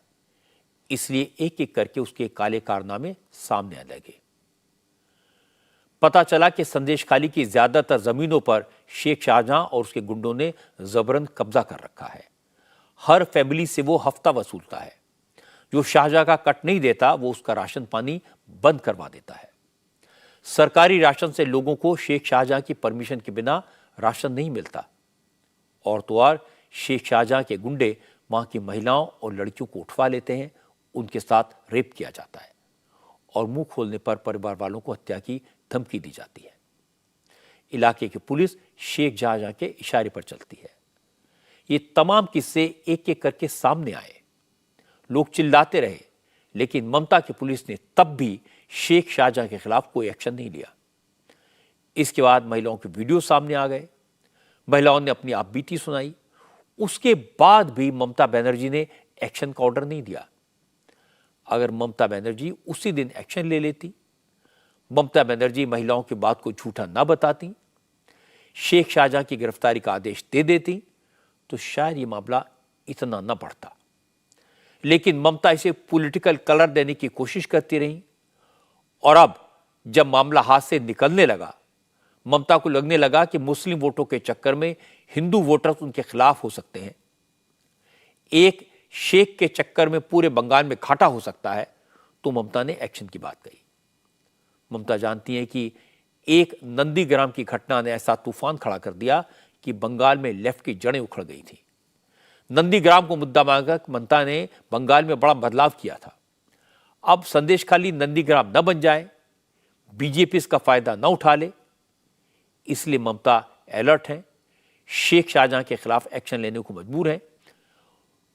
इसलिए एक एक करके उसके काले कारनामे सामने आने लगे। पता चला कि संदेश खाली की ज्यादातर जमीनों पर शेख शाहजहां और उसके गुंडों ने जबरन कब्जा कर रखा है। हर फैमिली से वो हफ्ता वसूलता है। जो शाहजहां का कट नहीं देता वो उसका राशन पानी बंद करवा देता है। सरकारी राशन से लोगों को शेख शाहजहां की परमिशन के बिना राशन नहीं मिलता। और तो और शेख शाहजहां के गुंडे वहां की महिलाओं और लड़कियों को उठवा लेते हैं, उनके साथ रेप किया जाता है और मुंह खोलने पर परिवार वालों को हत्या की धमकी दी जाती है। इलाके की पुलिस शेख शाहजहां के इशारे पर चलती है। ये तमाम किस्से एक एक करके सामने आए। लोग चिल्लाते रहे, लेकिन ममता की पुलिस ने तब भी शेख शाहजहां के खिलाफ कोई एक्शन नहीं लिया। इसके बाद महिलाओं के वीडियो सामने आ गए, महिलाओं ने अपनी आपबीती सुनाई। उसके बाद भी ममता बनर्जी ने एक्शन का ऑर्डर नहीं दिया। अगर ममता बनर्जी उसी दिन एक्शन ले लेती, ममता बनर्जी महिलाओं की बात को झूठा ना बताती, शेख शाहजहां की गिरफ्तारी का आदेश दे देती, तो शायद ये मामला इतना न बढ़ता। लेकिन ममता इसे पॉलिटिकल कलर देने की कोशिश करती रही और अब जब मामला हाथ से निकलने लगा, ममता को लगने लगा कि मुस्लिम वोटों के चक्कर में हिंदू वोटर्स उनके खिलाफ हो सकते हैं, एक शेख के चक्कर में पूरे बंगाल में घाटा हो सकता है, तो ममता ने एक्शन की बात कही। ममता जानती है कि एक नंदीग्राम की घटना ने ऐसा तूफान खड़ा कर दिया कि बंगाल में लेफ्ट की जड़ें उखड़ गई थी। नंदीग्राम को मुद्दा मानकर ममता ने बंगाल में बड़ा बदलाव किया था। अब संदेश खाली नंदीग्राम न बन जाए, बीजेपी इसका फायदा न उठा ले, इसलिए ममता अलर्ट है, शेख शाहजहां के खिलाफ एक्शन लेने को मजबूर है।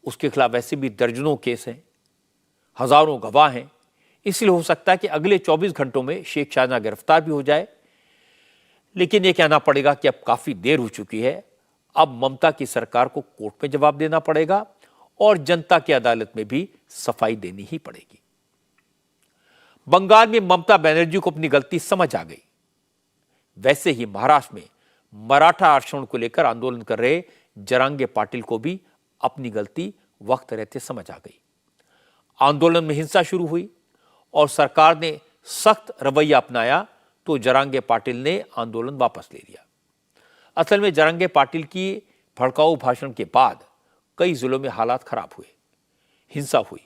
उसके खिलाफ वैसे भी दर्जनों केस हैं, हजारों गवाह हैं, इसलिए हो सकता है कि अगले 24 घंटों में शेख शाहजहां गिरफ्तार भी हो जाए। लेकिन यह कहना पड़ेगा कि अब काफी देर हो चुकी है। अब ममता की सरकार को कोर्ट में जवाब देना पड़ेगा और जनता की अदालत में भी सफाई देनी ही पड़ेगी। बंगाल में ममता बनर्जी को अपनी गलती समझ आ गई। वैसे ही महाराष्ट्र में मराठा आरक्षण को लेकर आंदोलन कर रहे जरांगे पाटिल को भी अपनी गलती वक्त रहते समझ आ गई। आंदोलन में हिंसा शुरू हुई और सरकार ने सख्त रवैया अपनाया तो जरांगे पाटिल ने आंदोलन वापस ले लिया। असल में जरांगे पाटिल की भड़काऊ भाषण के बाद कई जिलों में हालात खराब हुए, हिंसा हुई।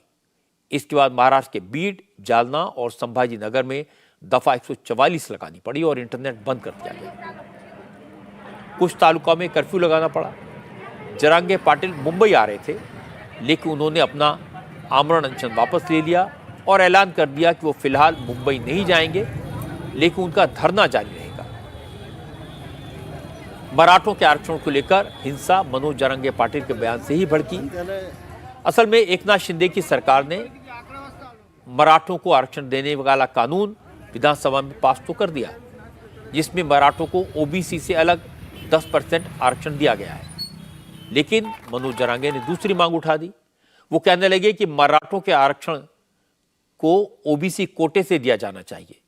इसके बाद महाराष्ट्र के बीड, जालना और संभाजी नगर में दफा 144 लगानी पड़ी और इंटरनेट बंद कर दिया गया। कुछ तालुका में कर्फ्यू लगाना पड़ा। जरांगे पाटिल मुंबई आ रहे थे, लेकिन उन्होंने अपना आमरण अनशन वापस ले लिया और ऐलान कर दिया कि वो फिलहाल मुंबई नहीं जाएंगे, लेकिन उनका धरना जारी रहेगा। मराठों के आरक्षण को लेकर हिंसा मनोज जरांगे पाटिल के बयान से ही भड़की। असल में एकनाथ शिंदे की सरकार ने मराठों को आरक्षण देने वाला कानून विधानसभा में पास तो कर दिया, जिसमें मराठों को ओबीसी से अलग 10% आरक्षण दिया गया है। लेकिन मनोज जरांगे ने दूसरी मांग उठा दी। वो कहने लगे कि मराठों के आरक्षण को ओबीसी कोटे से दिया जाना चाहिए।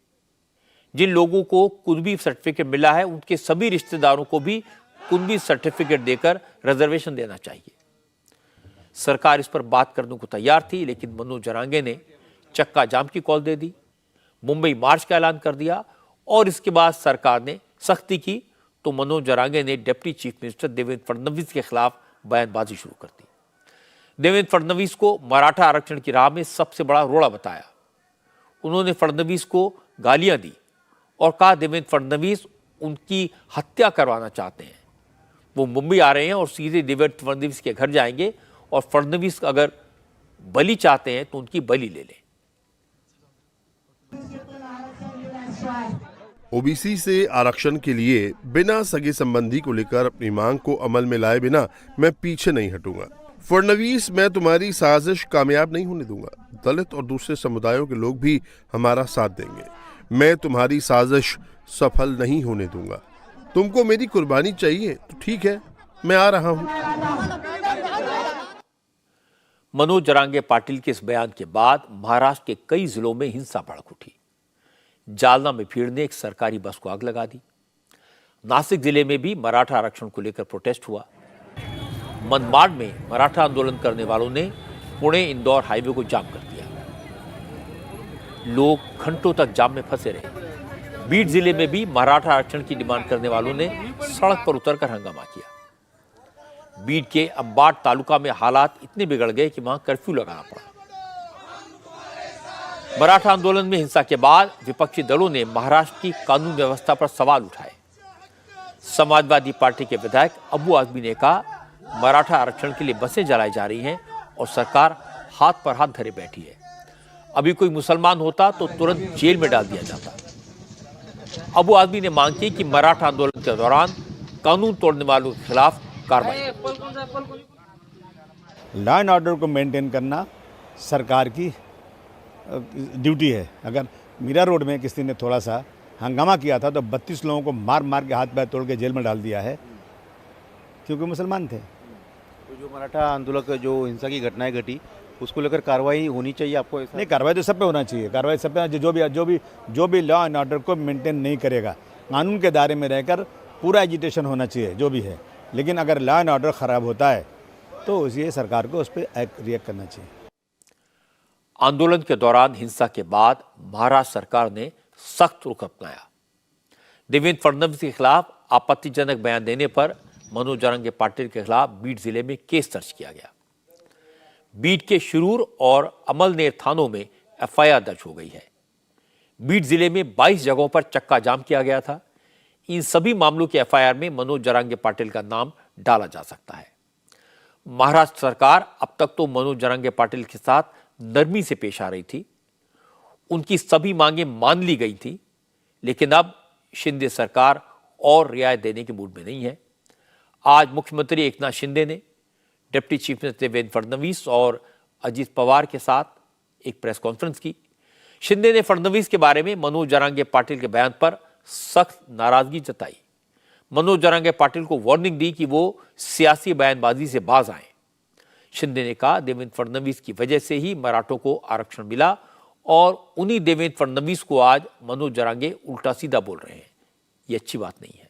जिन लोगों को कुनबी सर्टिफिकेट मिला है उनके सभी रिश्तेदारों को भी कुनबी सर्टिफिकेट देकर रिजर्वेशन देना चाहिए। सरकार इस पर बात करने को तैयार थी, लेकिन मनोज जरांगे ने चक्का जाम की कॉल दे दी, मुंबई मार्च का ऐलान कर दिया और इसके बाद सरकार ने सख्ती की तो मनोज जरांगे ने deputy chief minister Devendra Fadnavis के खिलाफ बयानबाजी शुरू कर दी। देवेंद्र फडणवीस को मराठा आरक्षण की राह में सबसे बड़ा रोड़ा बताया। उन्होंने फडणवीस को गालियां दी और कहा देवेंद्र फडणवीस उनकी हत्या करवाना चाहते हैं। वो मुंबई आ रहे हैं और सीधे देवेंद्र फडणवीस के घर जाएंगे और फडणवीस अगर बलि चाहते हैं तो उनकी बलि ले लें। ओबीसी से आरक्षण के लिए बिना सगे संबंधी को लेकर अपनी मांग को अमल में लाए बिना मैं पीछे नहीं हटूंगा। फडणवीस, मैं तुम्हारी साजिश कामयाब नहीं होने दूंगा। दलित और दूसरे समुदायों के लोग भी हमारा साथ देंगे। मैं तुम्हारी साजिश सफल नहीं होने दूंगा। तुमको मेरी कुर्बानी चाहिए तो ठीक है, मैं आ रहा हूं। मनोज जरांगे पाटिल के इस बयान के बाद महाराष्ट्र के कई जिलों में हिंसा भड़क उठी। जालना में भीड़ ने एक सरकारी बस को आग लगा दी। नासिक जिले में भी मराठा आरक्षण को लेकर प्रोटेस्ट हुआ। मनमाड में मराठा आंदोलन करने वालों ने पुणे इंदौर हाईवे को जाम कर दिया। लोग घंटों तक जाम में फंसे रहे। बीड जिले में भी मराठा आरक्षण की डिमांड करने वालों ने सड़क पर उतरकर हंगामा किया। बीड के अंबाड तालुका में हालात इतने बिगड़ गए कि वहां कर्फ्यू लगाना पड़ा। मराठा आंदोलन में हिंसा के बाद विपक्षी दलों ने महाराष्ट्र की कानून व्यवस्था पर सवाल उठाए। समाजवादी पार्टी के विधायक अबू आजमी ने कहा मराठा आरक्षण के लिए बसें जलाई जा रही हैं और सरकार हाथ पर हाथ धरे बैठी है। अभी कोई मुसलमान होता तो तुरंत जेल में डाल दिया जाता। अबू आजमी ने मांग की कि मराठा आंदोलन के दौरान कानून तोड़ने वालों के खिलाफ कार्रवाई। लॉ एंड ऑर्डर को मेंटेन करना सरकार की ड्यूटी है। अगर मीरा रोड में किसी ने थोड़ा सा हंगामा किया था तो 32 लोगों को मार मार के हाथ पैर तोड़ के जेल में डाल दिया है, क्योंकि मुसलमान थे। तो जो मराठा आंदोलन जो हिंसा की घटनाएं घटी उसको लेकर कार्रवाई होनी चाहिए आपको? ऐसा नहीं, कार्रवाई तो सब पे होना चाहिए। कार्रवाई सब पे, जो भी लॉ एंड ऑर्डर को मेंटेन नहीं करेगा, कानून के दायरे में रहकर पूरा एजिटेशन होना चाहिए जो भी है। लेकिन अगर लॉ एंड ऑर्डर खराब होता है तो ये सरकार को उस पर रिएक्ट करना चाहिए। आंदोलन के दौरान हिंसा के बाद महाराष्ट्र सरकार ने सख्त रुख अपनाया। देवेंद्र फडणवीस के खिलाफ आपत्तिजनक बयान देने पर मनोज जरांगे पाटिल के खिलाफ बीड जिले में केस दर्ज किया गया। बीड के शिरूर और अमलनेर थानों में एफआईआर दर्ज हो गई है। बीड जिले में 22 जगहों पर चक्का जाम किया गया था। इन सभी मामलों के एफआईआर में मनोज जरांगे पाटिल का नाम डाला जा सकता है। महाराष्ट्र सरकार अब तक तो मनोज जरांगे पाटिल के साथ नरमी से पेश आ रही थी। उनकी सभी मांगें मान ली गई थी, लेकिन अब शिंदे सरकार और रियायत देने के मूड में नहीं है। आज मुख्यमंत्री एकनाथ शिंदे ने deputy chief minister Devendra Fadnavis और अजीत पवार के साथ एक प्रेस कॉन्फ्रेंस की। शिंदे ने फडणवीस के बारे में मनोज जरांगे पाटिल के बयान पर सख्त नाराजगी जताई। मनोज जरांगे पाटिल को वार्निंग दी कि वो सियासी बयानबाजी से बाज आए। शिंदे ने कहा देवेंद्र फडणवीस की वजह से ही मराठों को आरक्षण मिला और उन्हीं देवेंद्र फडणवीस को आज मनोज जरांगे उल्टा सीधा बोल रहे हैं। ये अच्छी बात नहीं है।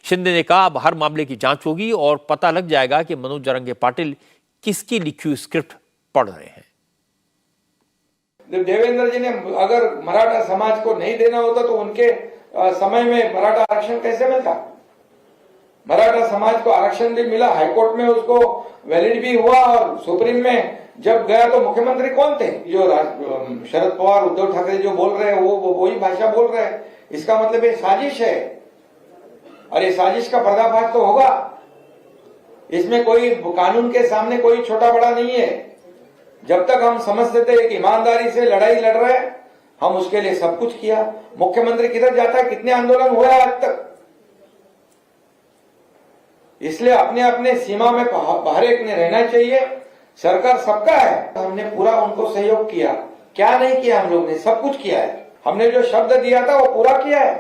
शिंदे ने कहा अब हर मामले की जांच होगी और पता लग जाएगा कि मनोज जरांगे पाटिल किसकी लिखी हुई स्क्रिप्ट पढ़ रहे हैं। देवेंद्र जी ने अगर मराठा समाज को नहीं देना होता तो उनके समय में मराठा आरक्षण कैसे मिलता? मराठा समाज को आरक्षण भी मिला, हाईकोर्ट में उसको वैलिड भी हुआ और सुप्रीम में जब गया तो मुख्यमंत्री कौन थे? जो शरद पवार, उद्धव ठाकरे जो बोल रहे हैं वो वही भाषा बोल रहे हैं। इसका मतलब ये साजिश है और ये साजिश का पर्दाफाश तो होगा। इसमें कोई कानून के सामने कोई छोटा बड़ा नहीं है। जब तक हम समझते थे कि ईमानदारी से लड़ाई लड़ रहे हैं, हम उसके लिए सब कुछ किया। मुख्यमंत्री किधर जाता है, कितने आंदोलन हुए आज तक। इसलिए अपने अपने सीमा में बाहर एक ने रहना चाहिए। सरकार सबका है, हमने पूरा उनको सहयोग किया। क्या नहीं किया हम लोग ने, सब कुछ किया है। हमने जो शब्द दिया था वो पूरा किया है,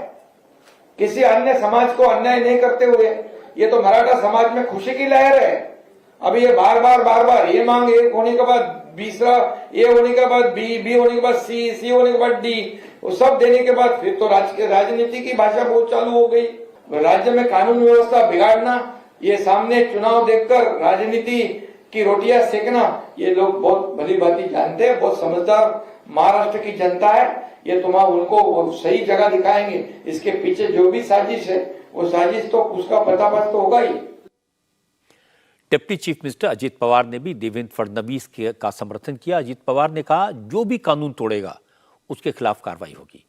किसी अन्य समाज को अन्याय नहीं करते हुए। ये तो मराठा समाज में खुशी की लहर है। अभी ये बार बार ये मांग एक होने के बाद दूसरा, ए होने के बाद बी होने के बाद सी होने के बाद डी, वो सब देने के बाद फिर तो राजनीति की भाषा बहुत चालू हो गई। राज्य में कानून व्यवस्था बिगाड़ना, ये सामने चुनाव देखकर राजनीति की रोटियां सेकना, ये लोग बहुत भली भांति जानते हैं। बहुत समझदार महाराष्ट्र की जनता है। ये तुम उनको सही जगह दिखाएंगे। इसके पीछे जो भी साजिश है, वो साजिश तो उसका पर्दाफाश तो होगा ही। Deputy chief minister Ajit Pawar ने भी देवेंद्र फडणवीस का समर्थन किया। अजित पवार ने कहा, जो भी कानून तोड़ेगा उसके खिलाफ कार्रवाई होगी।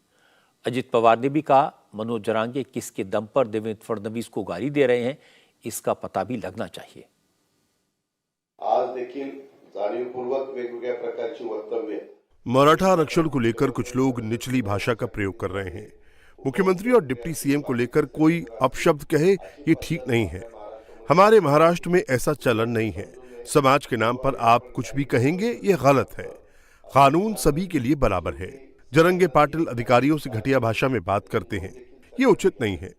अजित पवार ने भी कहा, मनोज जरांगे किसके दम पर देवेंद्र फडणवीस को गाली दे रहे हैं, इसका पता भी लगना चाहिए। आज देखील जाणीवपूर्वक वेगवेगळ्या प्रकारची वक्तव्य मराठा आरक्षण को लेकर कुछ लोग निचली भाषा का प्रयोग कर रहे हैं। मुख्यमंत्री और डिप्टी सीएम को लेकर कोई अपशब्द कहे, ये ठीक नहीं है। हमारे महाराष्ट्र में ऐसा चलन नहीं है। समाज के नाम पर आप कुछ भी कहेंगे, ये गलत है। कानून सभी के लिए बराबर है। जरंगे पाटिल अधिकारियों से घटिया भाषा में बात करते हैं, ये उचित नहीं है।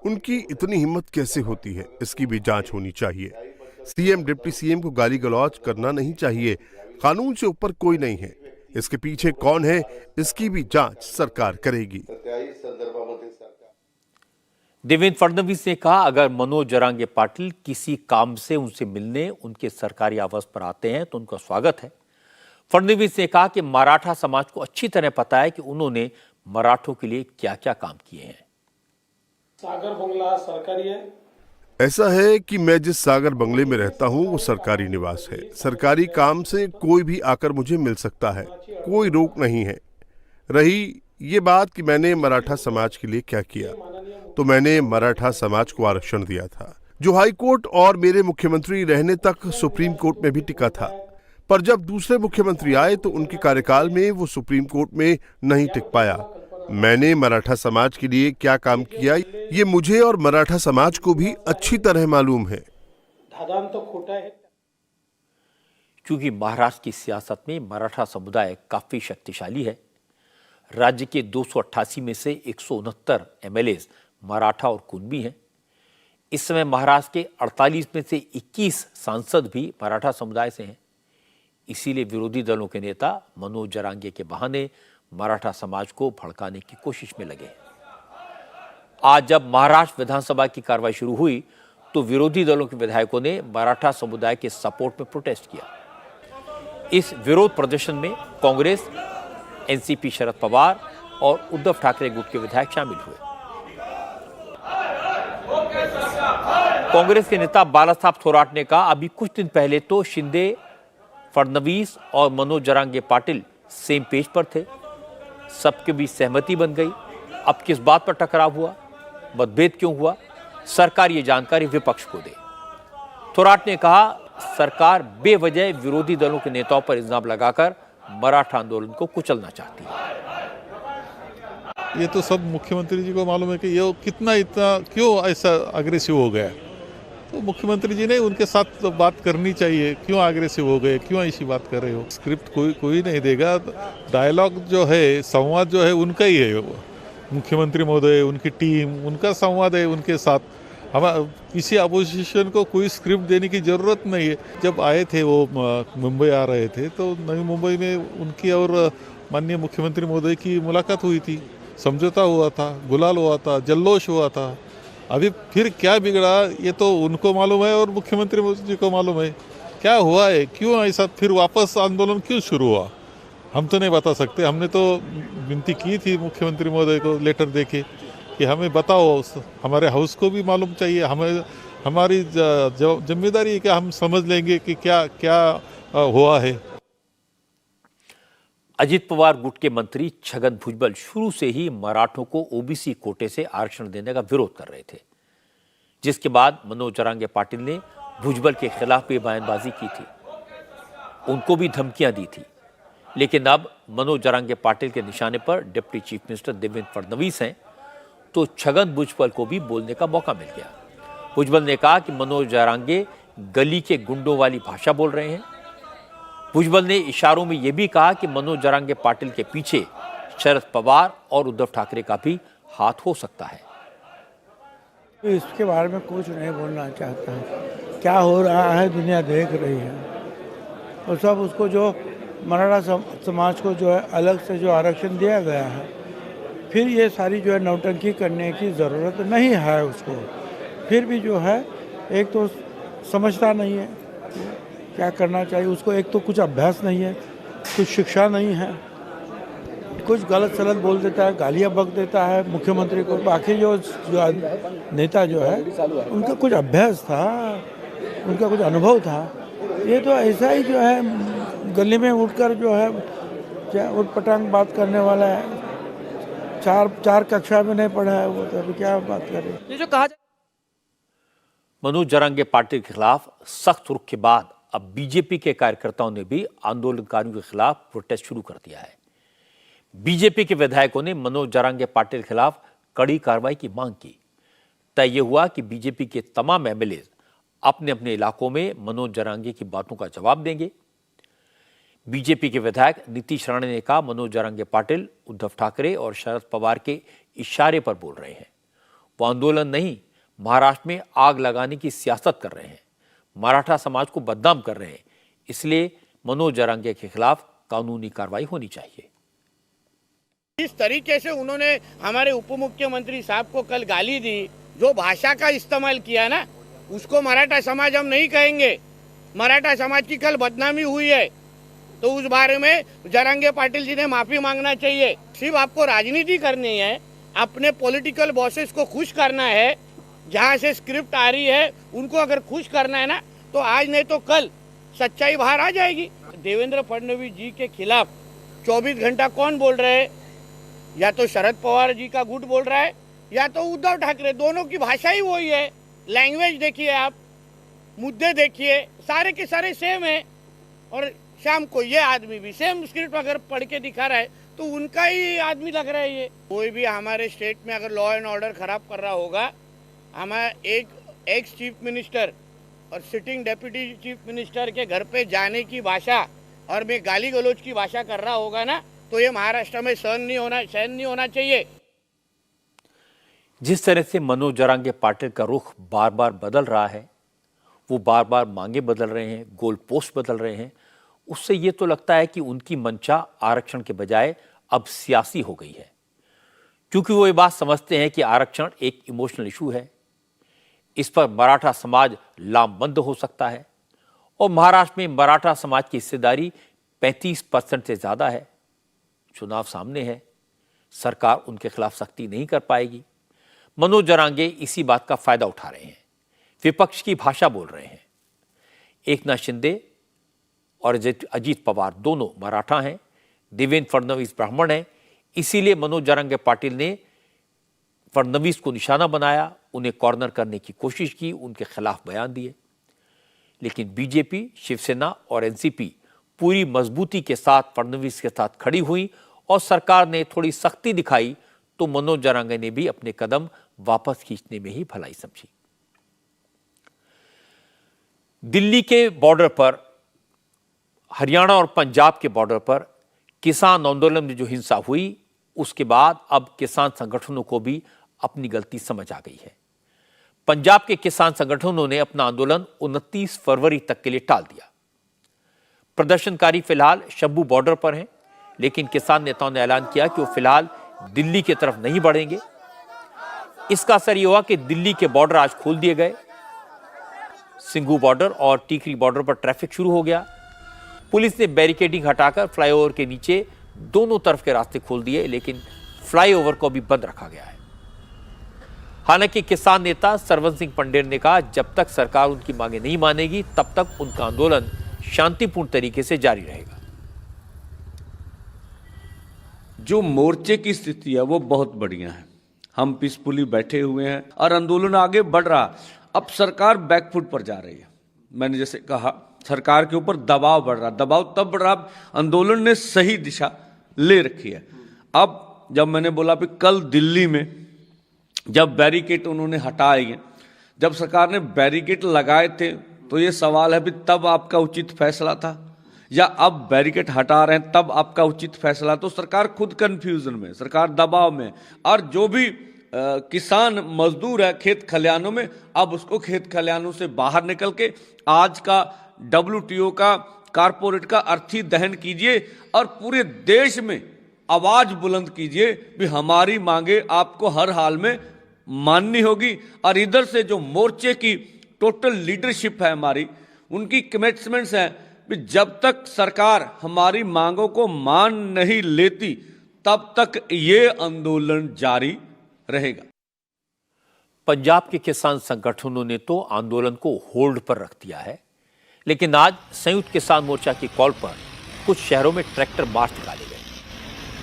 उनकी इतनी हिम्मत कैसे होती है, इसकी भी जांच होनी चाहिए। सीएम डिप्टी सीएम को गाली गलौज करना नहीं चाहिए। कानून से ऊपर कोई नहीं है। इसके पीछे कौन है, इसकी भी जांच सरकार करेगी। देवेंद्र फडणवीस ने कहा, अगर मनोज जरांगे पाटिल किसी काम से उनसे मिलने उनके सरकारी आवास पर आते हैं तो उनका स्वागत है। फडणवीस ने कहा कि मराठा समाज को अच्छी तरह पता है कि उन्होंने मराठों के लिए क्या क्या काम किए हैं। सागर बंगला सरकारी है। ऐसा है कि मैं जिस सागर बंगले में रहता हूं वो सरकारी निवास है। सरकारी काम से कोई भी आकर मुझे मिल सकता है, कोई रोक नहीं है। रही ये बात कि मैंने मराठा समाज के लिए क्या किया, तो मैंने मराठा समाज को आरक्षण दिया था, जो हाई कोर्ट और मेरे मुख्यमंत्री रहने तक सुप्रीम कोर्ट में भी टिका था। पर जब दूसरे मुख्यमंत्री आए तो उनके कार्यकाल में वो सुप्रीम कोर्ट में नहीं टिक पाया। मैंने मराठा समाज के लिए क्या काम किया, ये मुझे और मराठा समाज को भी अच्छी तरह मालूम है। क्योंकि महाराष्ट्र की सियासत में मराठा समुदाय काफी शक्तिशाली है। राज्य के 288 में से 169 एमएलए मराठा और कुणबी हैं। इस समय महाराष्ट्र के 48 में से 21 सांसद भी मराठा समुदाय से हैं। इसीलिए विरोधी दलों के नेता मनोज जरांगे के बहाने मराठा समाज को भड़काने की कोशिश में लगे। आज जब महाराष्ट्र विधानसभा की कार्रवाई शुरू हुई तो विरोधी दलों के विधायकों ने मराठा समुदाय के सपोर्ट में प्रोटेस्ट किया। इस विरोध प्रदर्शन में कांग्रेस, एनसीपी शरद पवार और उद्धव ठाकरे गुट के विधायक शामिल हुए। कांग्रेस के नेता बालासाहेब थोराट ने कहा, अभी कुछ दिन पहले तो शिंदे, फडणवीस और मनोज जरांगे पाटिल सेम पेज पर थे, सबके बीच सहमति बन गई। अब किस बात पर टकराव हुआ, मतभेद क्यों हुआ, सरकार ये जानकारी विपक्ष को दे। थोराट ने कहा, सरकार बेवजह विरोधी दलों के नेताओं पर इल्जाम लगाकर मराठा आंदोलन को कुचलना चाहती है। ये तो सब मुख्यमंत्री जी को मालूम है कि ये इतना क्यों ऐसा अग्रेसिव हो गया। तो मुख्यमंत्री जी ने उनके साथ बात करनी चाहिए, क्यों अग्रेसिव हो गए, क्यों ऐसी बात कर रहे हो। स्क्रिप्ट कोई नहीं देगा। डायलॉग जो है, संवाद जो है उनका ही है। मुख्यमंत्री महोदय, उनकी टीम, उनका संवाद है उनके साथ। हम किसी अपोजिशन को कोई स्क्रिप्ट देने की ज़रूरत नहीं है। जब आए थे वो मुंबई आ रहे थे तो नई मुंबई में उनकी और माननीय मुख्यमंत्री महोदय की मुलाकात हुई थी, समझौता हुआ था, गुलाल हुआ था, जल्लोश हुआ था। अभी फिर क्या बिगड़ा ये तो उनको मालूम है और मुख्यमंत्री जी को मालूम है क्या हुआ है, क्यों ऐसा फिर वापस आंदोलन क्यों शुरू हुआ। हम तो नहीं बता सकते। हमने तो विनती की थी मुख्यमंत्री महोदय को लेटर देके कि हमें बताओ, हमारे हाउस को भी मालूम चाहिए, हमें हमारी जिम्मेदारी है कि हम समझ लेंगे कि क्या क्या हुआ है। अजित पवार गुट के मंत्री छगन भुजबल शुरू से ही मराठों को ओबीसी कोटे से आरक्षण देने का विरोध कर रहे थे, जिसके बाद मनोज जरांगे पाटिल ने भुजबल के खिलाफ भी बयानबाजी की थी। उनको भी धमकियां दी थी। लेकिन अब मनोज जरांगे पाटिल के निशाने पर deputy chief minister Devendra Fadnavis हैं, तो छगन भुजबल को भी बोलने का मौका मिल गया। भुजबल ने कहा कि मनोज जरांगे गली के गुंडों वाली भाषा बोल रहे हैं। भुजबल ने इशारों में यह भी कहा कि मनोज जरांगे पाटिल के पीछे शरद पवार और उद्धव ठाकरे का भी हाथ हो सकता है। इसके बारे में कुछ नहीं बोलना चाहता है। क्या हो रहा है दुनिया देख रही है, और सब उसको जो मराठा समाज को जो है अलग से जो आरक्षण दिया गया है, फिर ये सारी जो है नौटंकी करने की ज़रूरत नहीं है उसको। फिर भी जो है एक तो समझता नहीं है क्या करना चाहिए उसको, एक तो कुछ अभ्यास नहीं है, कुछ शिक्षा नहीं है, कुछ गलत सलत बोल देता है, गालियाँ बक देता है मुख्यमंत्री को। बाकी जो नेता जो है उनका कुछ अभ्यास था, उनका कुछ अनुभव था। ये तो ऐसा ही जो है गली में उठकर जो है क्या उटपटांग बात करने वाला है। चार कक्षा में नहीं पढ़ा है वो, तो अभी क्या बात कर रहे हैं। जो कहा मनोज जरांगे पाटिल के खिलाफ सख्त रुख के बाद अब बीजेपी के कार्यकर्ताओं ने भी आंदोलनकारियों के खिलाफ प्रोटेस्ट शुरू कर दिया है। बीजेपी के विधायकों ने मनोज जरांगे पाटिल के खिलाफ कड़ी कार्रवाई की मांग की। तय यह हुआ कि बीजेपी के तमाम एमएलए अपने अपने इलाकों में मनोज जरांगे की बातों का जवाब देंगे। बीजेपी के विधायक नीतीश राणे ने कहा मनोज जरांगे पाटिल उद्धव ठाकरे और शरद पवार के इशारे पर बोल रहे हैं। वो आंदोलन नहीं, महाराष्ट्र में आग लगाने की सियासत कर रहे हैं, मराठा समाज को बदनाम कर रहे हैं। इसलिए मनोज जरांगे के खिलाफ कानूनी कार्रवाई होनी चाहिए। इस तरीके से उन्होंने हमारे उप मुख्यमंत्री साहब को कल गाली दी, जो भाषा का इस्तेमाल किया ना, उसको मराठा समाज हम नहीं कहेंगे। मराठा समाज की कल बदनामी हुई है, तो उस बारे में जरांगे पाटिल जी ने माफी मांगना चाहिए। सिर्फ आपको राजनीति करनी है, अपने पॉलिटिकल बॉसेस को खुश करना है। जहाँ से स्क्रिप्ट आ रही है उनको अगर खुश करना है ना, तो आज नहीं तो कल सच्चाई बाहर आ जाएगी। देवेंद्र फडणवीस जी के खिलाफ 24 घंटा कौन बोल रहे हैं? या तो शरद पवार जी का गुट बोल रहा है, या तो उद्धव ठाकरे। दोनों की भाषा ही वही है। लैंग्वेज देखिए आप, मुद्दे देखिए, सारे के सारे सेम है। और शाम को ये आदमी भी सेम स्क्रिप्ट अगर पढ़ के दिखा रहा है तो उनका ही आदमी लग रहा है। ये कोई भी हमारे स्टेट में अगर लॉ एंड ऑर्डर खराब कर रहा होगा, हमारा एक एक्स चीफ मिनिस्टर और सिटिंग डेप्यूटी चीफ मिनिस्टर के घर पे जाने की भाषा और मैं गाली गलौज की भाषा कर रहा होगा ना, तो ये महाराष्ट्र में सहन नहीं होना चाहिए। जिस तरह से मनोज जरांगे पाटिल का रुख बार बार बदल रहा है, वो बार बार मांगे बदल रहे हैं, गोल पोस्ट बदल रहे हैं, उससे ये तो लगता है कि उनकी मंशा आरक्षण के बजाय अब सियासी हो गई है। क्योंकि वो ये बात समझते हैं कि आरक्षण एक इमोशनल इशू है, इस पर मराठा समाज लामबंद हो सकता है, और महाराष्ट्र में मराठा समाज की हिस्सेदारी 35% से ज्यादा है। चुनाव सामने है, सरकार उनके खिलाफ सख्ती नहीं कर पाएगी। मनोज जरांगे इसी बात का फायदा उठा रहे हैं, विपक्ष की भाषा बोल रहे हैं। एकनाथ शिंदे और अजीत पवार दोनों मराठा हैं, देवेंद्र फडणवीस ब्राह्मण हैं। इसीलिए मनोज जरांगे पाटिल ने फडणवीस को निशाना बनाया, उन्हें कॉर्नर करने की कोशिश की, उनके खिलाफ बयान दिए। लेकिन बीजेपी, शिवसेना और एनसीपी पूरी मजबूती के साथ फडणवीस के साथ खड़ी हुई और सरकार ने थोड़ी सख्ती दिखाई तो मनोज जरांगे ने भी अपने कदम वापस खींचने में ही भलाई समझी। दिल्ली के बॉर्डर पर, हरियाणा और पंजाब के बॉर्डर पर किसान आंदोलन में जो हिंसा हुई, उसके बाद अब किसान संगठनों को भी अपनी गलती समझ आ गई है। पंजाब के किसान संगठनों ने अपना आंदोलन 29 फरवरी तक के लिए टाल दिया। प्रदर्शनकारी फिलहाल शंभू बॉर्डर पर हैं, लेकिन किसान नेताओं ने ऐलान किया कि वो फिलहाल दिल्ली की तरफ नहीं बढ़ेंगे। इसका असर यह हुआ कि दिल्ली के बॉर्डर आज खोल दिए गए। सिंघू बॉर्डर और टीकरी बॉर्डर पर ट्रैफिक शुरू हो गया। पुलिस ने बैरिकेडिंग हटाकर फ्लाईओवर के नीचे दोनों तरफ के रास्ते खोल दिए, लेकिन फ्लाईओवर को भी बंद रखा गया है। हालांकि किसान नेता सरवन सिंह पंडेर ने कहा, जब तक सरकार उनकी मांगे नहीं मानेगी तब तक उनका आंदोलन शांतिपूर्ण तरीके से जारी रहेगा। जो मोर्चे की स्थिति है वो बहुत बढ़िया है। हम पीसफुली बैठे हुए हैं और आंदोलन आगे बढ़ रहा। अब सरकार बैकफुट पर जा रही है। मैंने जैसे कहा सरकार के ऊपर दबाव बढ़ रहा, दबाव तब बढ़ रहा, आंदोलन ने सही दिशा ले रखी है। अब जब मैंने बोला कि कल दिल्ली में जब बैरिकेड उन्होंने हटाए हैं, जब सरकार ने बैरिकेड लगाए थे, तो ये सवाल है भी तब आपका उचित फैसला था या अब बैरिकेड हटा रहे हैं तब आपका उचित फैसला? तो सरकार खुद कंफ्यूजन में, सरकार दबाव में, और जो भी किसान मजदूर है खेत खलिहानों में, अब उसको खेत खलिहानों से बाहर निकल के आज का WTO का कारपोरेट का अर्थी दहन कीजिए और पूरे देश में आवाज बुलंद कीजिए भी हमारी मांगे आपको हर हाल में माननी होगी। और इधर से जो मोर्चे की टोटल लीडरशिप है हमारी, उनकी कमिटमेंट्स हैं कि जब तक सरकार हमारी मांगों को मान नहीं लेती तब तक ये आंदोलन जारी रहेगा। पंजाब के किसान संगठनों ने तो आंदोलन को होल्ड पर रख दिया है, लेकिन आज संयुक्त किसान मोर्चा की कॉल पर कुछ शहरों में ट्रैक्टर मार्च निकाले गए।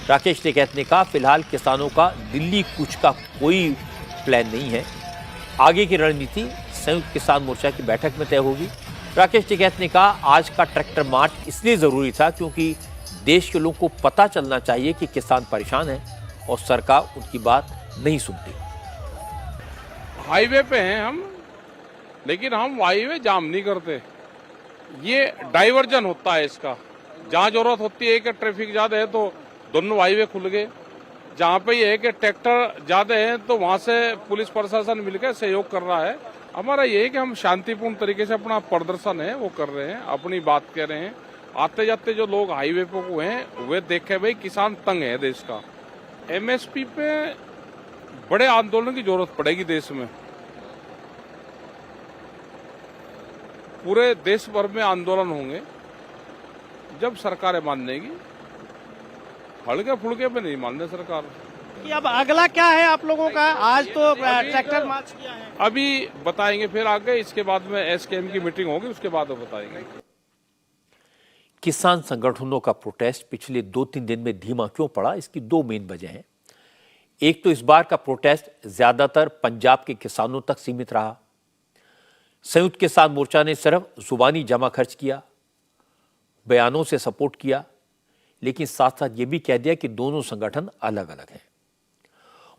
राकेश टिकैत ने कहा, फिलहाल किसानों का दिल्ली कूच का कोई प्लान नहीं है, आगे की रणनीति संयुक्त किसान मोर्चा की बैठक में तय होगी। राकेश टिकैत ने कहा, आज का ट्रैक्टर मार्च इसलिए जरूरी था क्योंकि देश के लोगों को पता चलना चाहिए कि किसान परेशान हैं और सरकार उनकी बात नहीं सुनती। हाईवे पे हैं हम, लेकिन हम हाईवे जाम नहीं करते, ये डाइवर्जन होता है इसका। जहाँ जरूरत होती है कि ट्रैफिक ज्यादा है तो दोनों हाईवे खुल गए, जहाँ पे ये है कि ट्रैक्टर ज्यादा है तो वहाँ से पुलिस प्रशासन मिलकर सहयोग कर रहा है। हमारा ये है कि हम शांतिपूर्ण तरीके से अपना प्रदर्शन है वो कर रहे हैं, अपनी बात कह रहे हैं। आते जाते जो लोग हाईवे पे हुए हैं वे देखे भाई किसान तंग है देश का। MSP पे बड़े आंदोलन की जरूरत पड़ेगी देश में, पूरे देश भर में आंदोलन होंगे जब सरकारें मान लेगी, हल्के फुल्के पे नहीं मान रहे सरकार। कि अब अगला क्या है आप लोगों का? आज तो ट्रैक्टर मार्च किया है, अभी बताएंगे, फिर आगे इसके बाद में SKM की मीटिंग होगी, उसके बाद बताएंगे। किसान संगठनों का प्रोटेस्ट पिछले 2-3 दिन में धीमा क्यों पड़ा, इसकी 2 मेन वजह हैं। एक तो इस बार का प्रोटेस्ट ज्यादातर पंजाब के किसानों तक सीमित रहा। संयुक्त किसान मोर्चा ने सिर्फ जुबानी जमा खर्च किया, बयानों से सपोर्ट किया, लेकिन साथ साथ ये भी कह दिया कि दोनों संगठन अलग अलग हैं।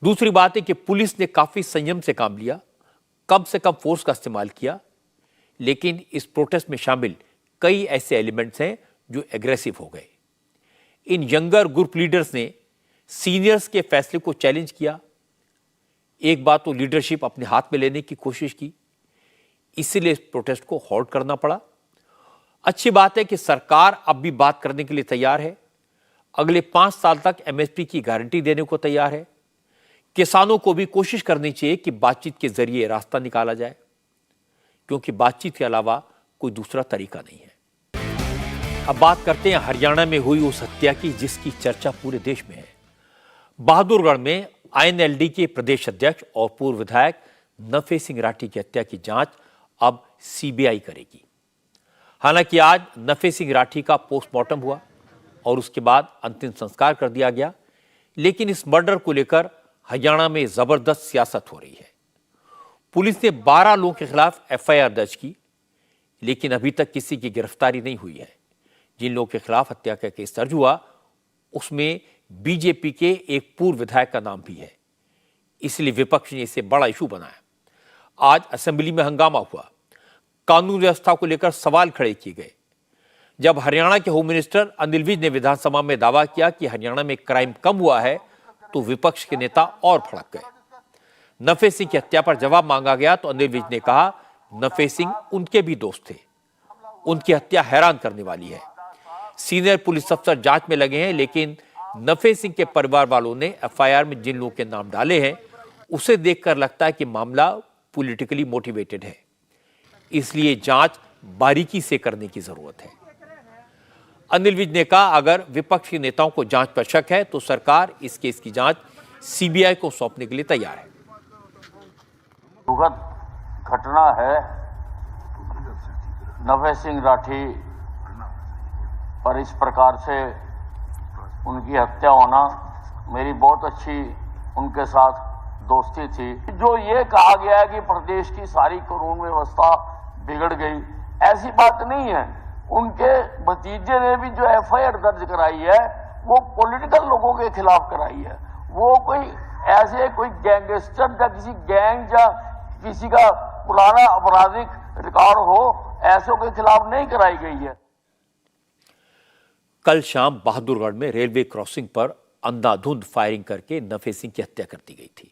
दूसरी बात है कि पुलिस ने काफी संयम से काम लिया, कम से कम फोर्स का इस्तेमाल किया, लेकिन इस प्रोटेस्ट में शामिल कई ऐसे एलिमेंट्स हैं जो एग्रेसिव हो गए। इन यंगर ग्रुप लीडर्स ने सीनियर्स के फैसले को चैलेंज किया, एक बात तो लीडरशिप अपने हाथ में लेने की कोशिश की, इसीलिए इस प्रोटेस्ट को हॉल्ट करना पड़ा। अच्छी बात है कि सरकार अब भी बात करने के लिए तैयार है, अगले 5 साल तक MSP की गारंटी देने को तैयार है। किसानों को भी कोशिश करनी चाहिए कि बातचीत के जरिए रास्ता निकाला जाए, क्योंकि बातचीत के अलावा कोई दूसरा तरीका नहीं है। अब बात करते हैं हरियाणा में हुई उस हत्या की जिसकी चर्चा पूरे देश में है। बहादुरगढ़ में INLD के प्रदेश अध्यक्ष और पूर्व विधायक नफे सिंह राठी की हत्या की जांच अब CBI करेगी। हालांकि आज नफे सिंह राठी का पोस्टमार्टम हुआ और उसके बाद अंतिम संस्कार कर दिया गया, लेकिन इस मर्डर को लेकर हरियाणा में जबरदस्त सियासत हो रही है। पुलिस ने 12 लोगों के खिलाफ FIR दर्ज की, लेकिन अभी तक किसी की गिरफ्तारी नहीं हुई है। जिन लोगों के खिलाफ हत्या का केस दर्ज हुआ उसमें BJP के एक पूर्व विधायक का नाम भी है, इसलिए विपक्ष ने इसे बड़ा इशू बनाया। आज असेंबली में हंगामा हुआ, कानून व्यवस्था को लेकर सवाल खड़े किए गए। जब हरियाणा के होम मिनिस्टर अनिल विज ने विधानसभा में दावा किया कि हरियाणा में क्राइम कम हुआ है, तो विपक्ष के नेता और भड़क गए। नफे सिंह की हत्या पर जवाब मांगा गया तो अनिल विज ने कहा, नफे सिंह उनके भी दोस्त थे, उनकी हत्या हैरान करने वाली है। सीनियर पुलिस अफसर जांच में लगे हैं, लेकिन नफे सिंह के परिवार वालों ने FIR में जिन लोगों के नाम डाले हैं उसे देखकर लगता है कि मामला पॉलिटिकली मोटिवेटेड है, इसलिए जांच बारीकी से करने की जरूरत है। अनिल विज ने कहा, अगर विपक्ष के नेताओं को जांच पर शक है तो सरकार इस केस की जांच CBI को सौंपने के लिए तैयार है। दुखद घटना है नफे सिंह राठी पर इस प्रकार से उनकी हत्या होना। मेरी बहुत अच्छी उनके साथ दोस्ती थी। जो ये कहा गया है कि प्रदेश की सारी कानून व्यवस्था बिगड़ गई, ऐसी बात नहीं है। उनके भतीजे ने भी जो एफआईआर दर्ज कराई है वो पॉलिटिकल लोगों के खिलाफ कराई है। वो कोई ऐसे कोई गैंगस्टर या किसी गैंग या किसी का पुराना आपराधिक रिकॉर्ड हो, ऐसों के खिलाफ नहीं कराई गई है। कल शाम बहादुरगढ़ में रेलवे क्रॉसिंग पर अंधाधुंध फायरिंग करके नफे सिंह की हत्या कर दी गई थी।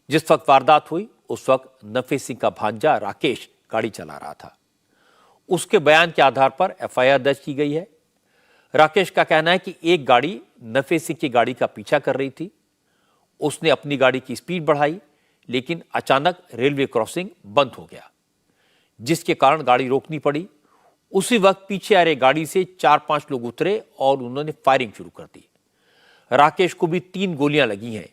जिस वक्त वारदात हुई उस वक्त नफे सिंह का भांजा राकेश गाड़ी चला रहा था। उसके बयान के आधार पर एफआईआर दर्ज की गई है। राकेश का कहना है कि एक गाड़ी नफे सिंह की गाड़ी का पीछा कर रही थी। उसने अपनी गाड़ी की स्पीड बढ़ाई, लेकिन अचानक रेलवे क्रॉसिंग बंद हो गया, जिसके कारण गाड़ी रोकनी पड़ी। उसी वक्त पीछे आ रही गाड़ी से 4-5 लोग उतरे और उन्होंने फायरिंग शुरू कर दी। राकेश को भी 3 गोलियां लगी हैं।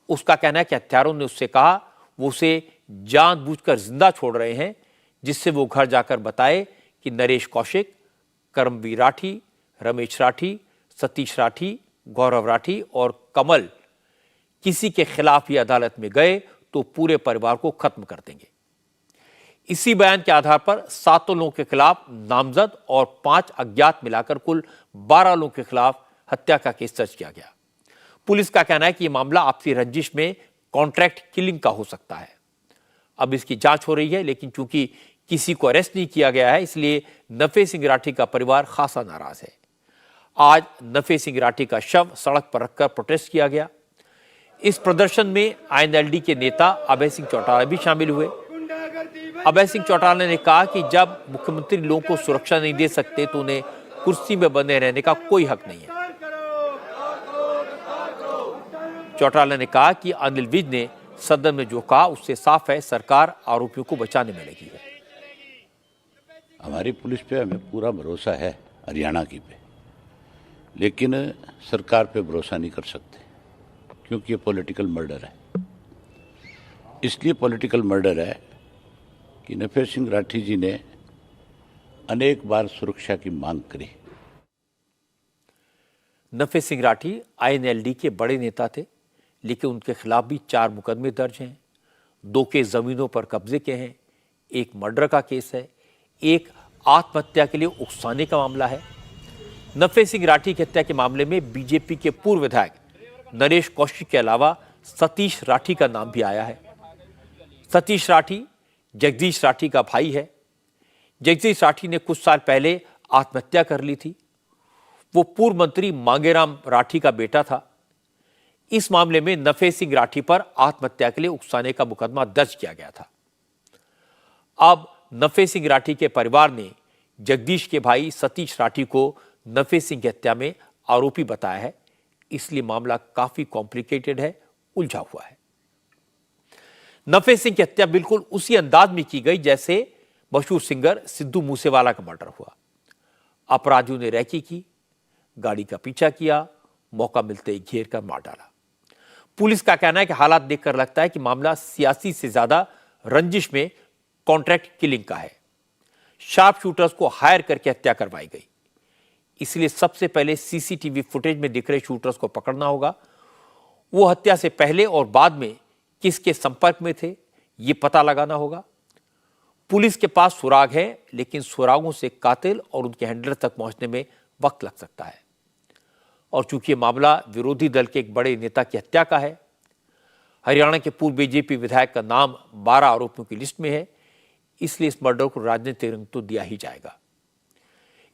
उसका कहना है कि हत्यारों ने उससे कहा वो उसे जानबूझकर जिंदा छोड़ रहे हैं, जिससे वो घर जाकर बताए कि नरेश कौशिक, कर्मवीर राठी, रमेश राठी, सतीश राठी, गौरव राठी और कमल किसी के खिलाफ ही अदालत में गए तो पूरे परिवार को खत्म कर देंगे। इसी बयान के आधार पर 7 लोगों के खिलाफ नामजद और 5 अज्ञात मिलाकर कुल 12 लोगों के खिलाफ हत्या का केस दर्ज किया गया। पुलिस का कहना है कि यह मामला आपसी रंजिश में कॉन्ट्रैक्ट किलिंग का हो सकता है। अब इसकी जांच हो रही है, लेकिन चूंकि किसी को अरेस्ट नहीं किया गया है, इसलिए नफे सिंह राठी का परिवार खासा नाराज है। आज नफे सिंह राठी का शव सड़क पर रखकर प्रोटेस्ट किया गया। इस प्रदर्शन में आईएनएलडी के नेता अभय सिंह चौटाला भी शामिल हुए। अभय सिंह चौटाला ने कहा कि जब मुख्यमंत्री लोगों को सुरक्षा नहीं दे सकते तो उन्हें कुर्सी में बने रहने का कोई हक नहीं है। चौटाला ने कहा कि अनिल विज ने सदन में जो कहा उससे साफ है सरकार आरोपियों को बचाने में लगी है। हमारी पुलिस पे हमें पूरा भरोसा है, हरियाणा की पे, लेकिन सरकार पे भरोसा नहीं कर सकते क्योंकि ये पॉलिटिकल मर्डर है। इसलिए पॉलिटिकल मर्डर है कि नफे सिंह राठी जी ने अनेक बार सुरक्षा की मांग करी। नफे सिंह राठी आईएनएलडी के बड़े नेता थे, लेकिन उनके खिलाफ भी 4 मुकदमे दर्ज हैं। 2 केस जमीनों पर कब्जे के हैं, एक मर्डर का केस है, एक आत्महत्या के लिए उकसाने का मामला है। नफे सिंह राठी की हत्या के मामले में बीजेपी के पूर्व विधायक नरेश कौशिक के अलावा सतीश राठी का नाम भी आया है। सतीश राठी जगदीश राठी का भाई है। जगदीश राठी ने कुछ साल पहले आत्महत्या कर ली थी। वो पूर्व मंत्री मांगेराम राठी का बेटा था। इस मामले में नफे सिंह राठी पर आत्महत्या के लिए उकसाने का मुकदमा दर्ज किया गया था। अब नफे सिंह राठी के परिवार ने जगदीश के भाई सतीश राठी को नफे सिंह की हत्या में आरोपी बताया है। इसलिए मामला काफी कॉम्प्लिकेटेड है, उलझा हुआ है। नफे सिंह की हत्या बिल्कुल उसी अंदाज में की गई जैसे मशहूर सिंगर सिद्धू मूसेवाला का मर्डर हुआ। अपराधियों ने रैकी की, गाड़ी का पीछा किया, मौका मिलते ही घेर कर मार डाला। पुलिस का कहना है कि हालात देखकर लगता है कि मामला सियासी से ज्यादा रंजिश में कॉन्ट्रैक्ट किलिंग का है। शार्प शूटर्स को हायर करके हत्या करवाई गई। इसलिए सबसे पहले सीसीटीवी फुटेज में दिख रहे शूटर्स को पकड़ना होगा। वो हत्या से पहले और बाद में किसके संपर्क में थे, ये पता लगाना होगा। पुलिस के पास सुराग है, लेकिन सुरागों से कातिल और उनके हैंडलर तक पहुंचने में वक्त लग सकता है। और चूंकि ये मामला विरोधी दल के एक बड़े नेता की हत्या का है, हरियाणा के पूर्व बीजेपी विधायक का नाम 12 आरोपियों की लिस्ट में है, इसलिए इस मर्डर को राजनीतिक रंग तो दिया ही जाएगा।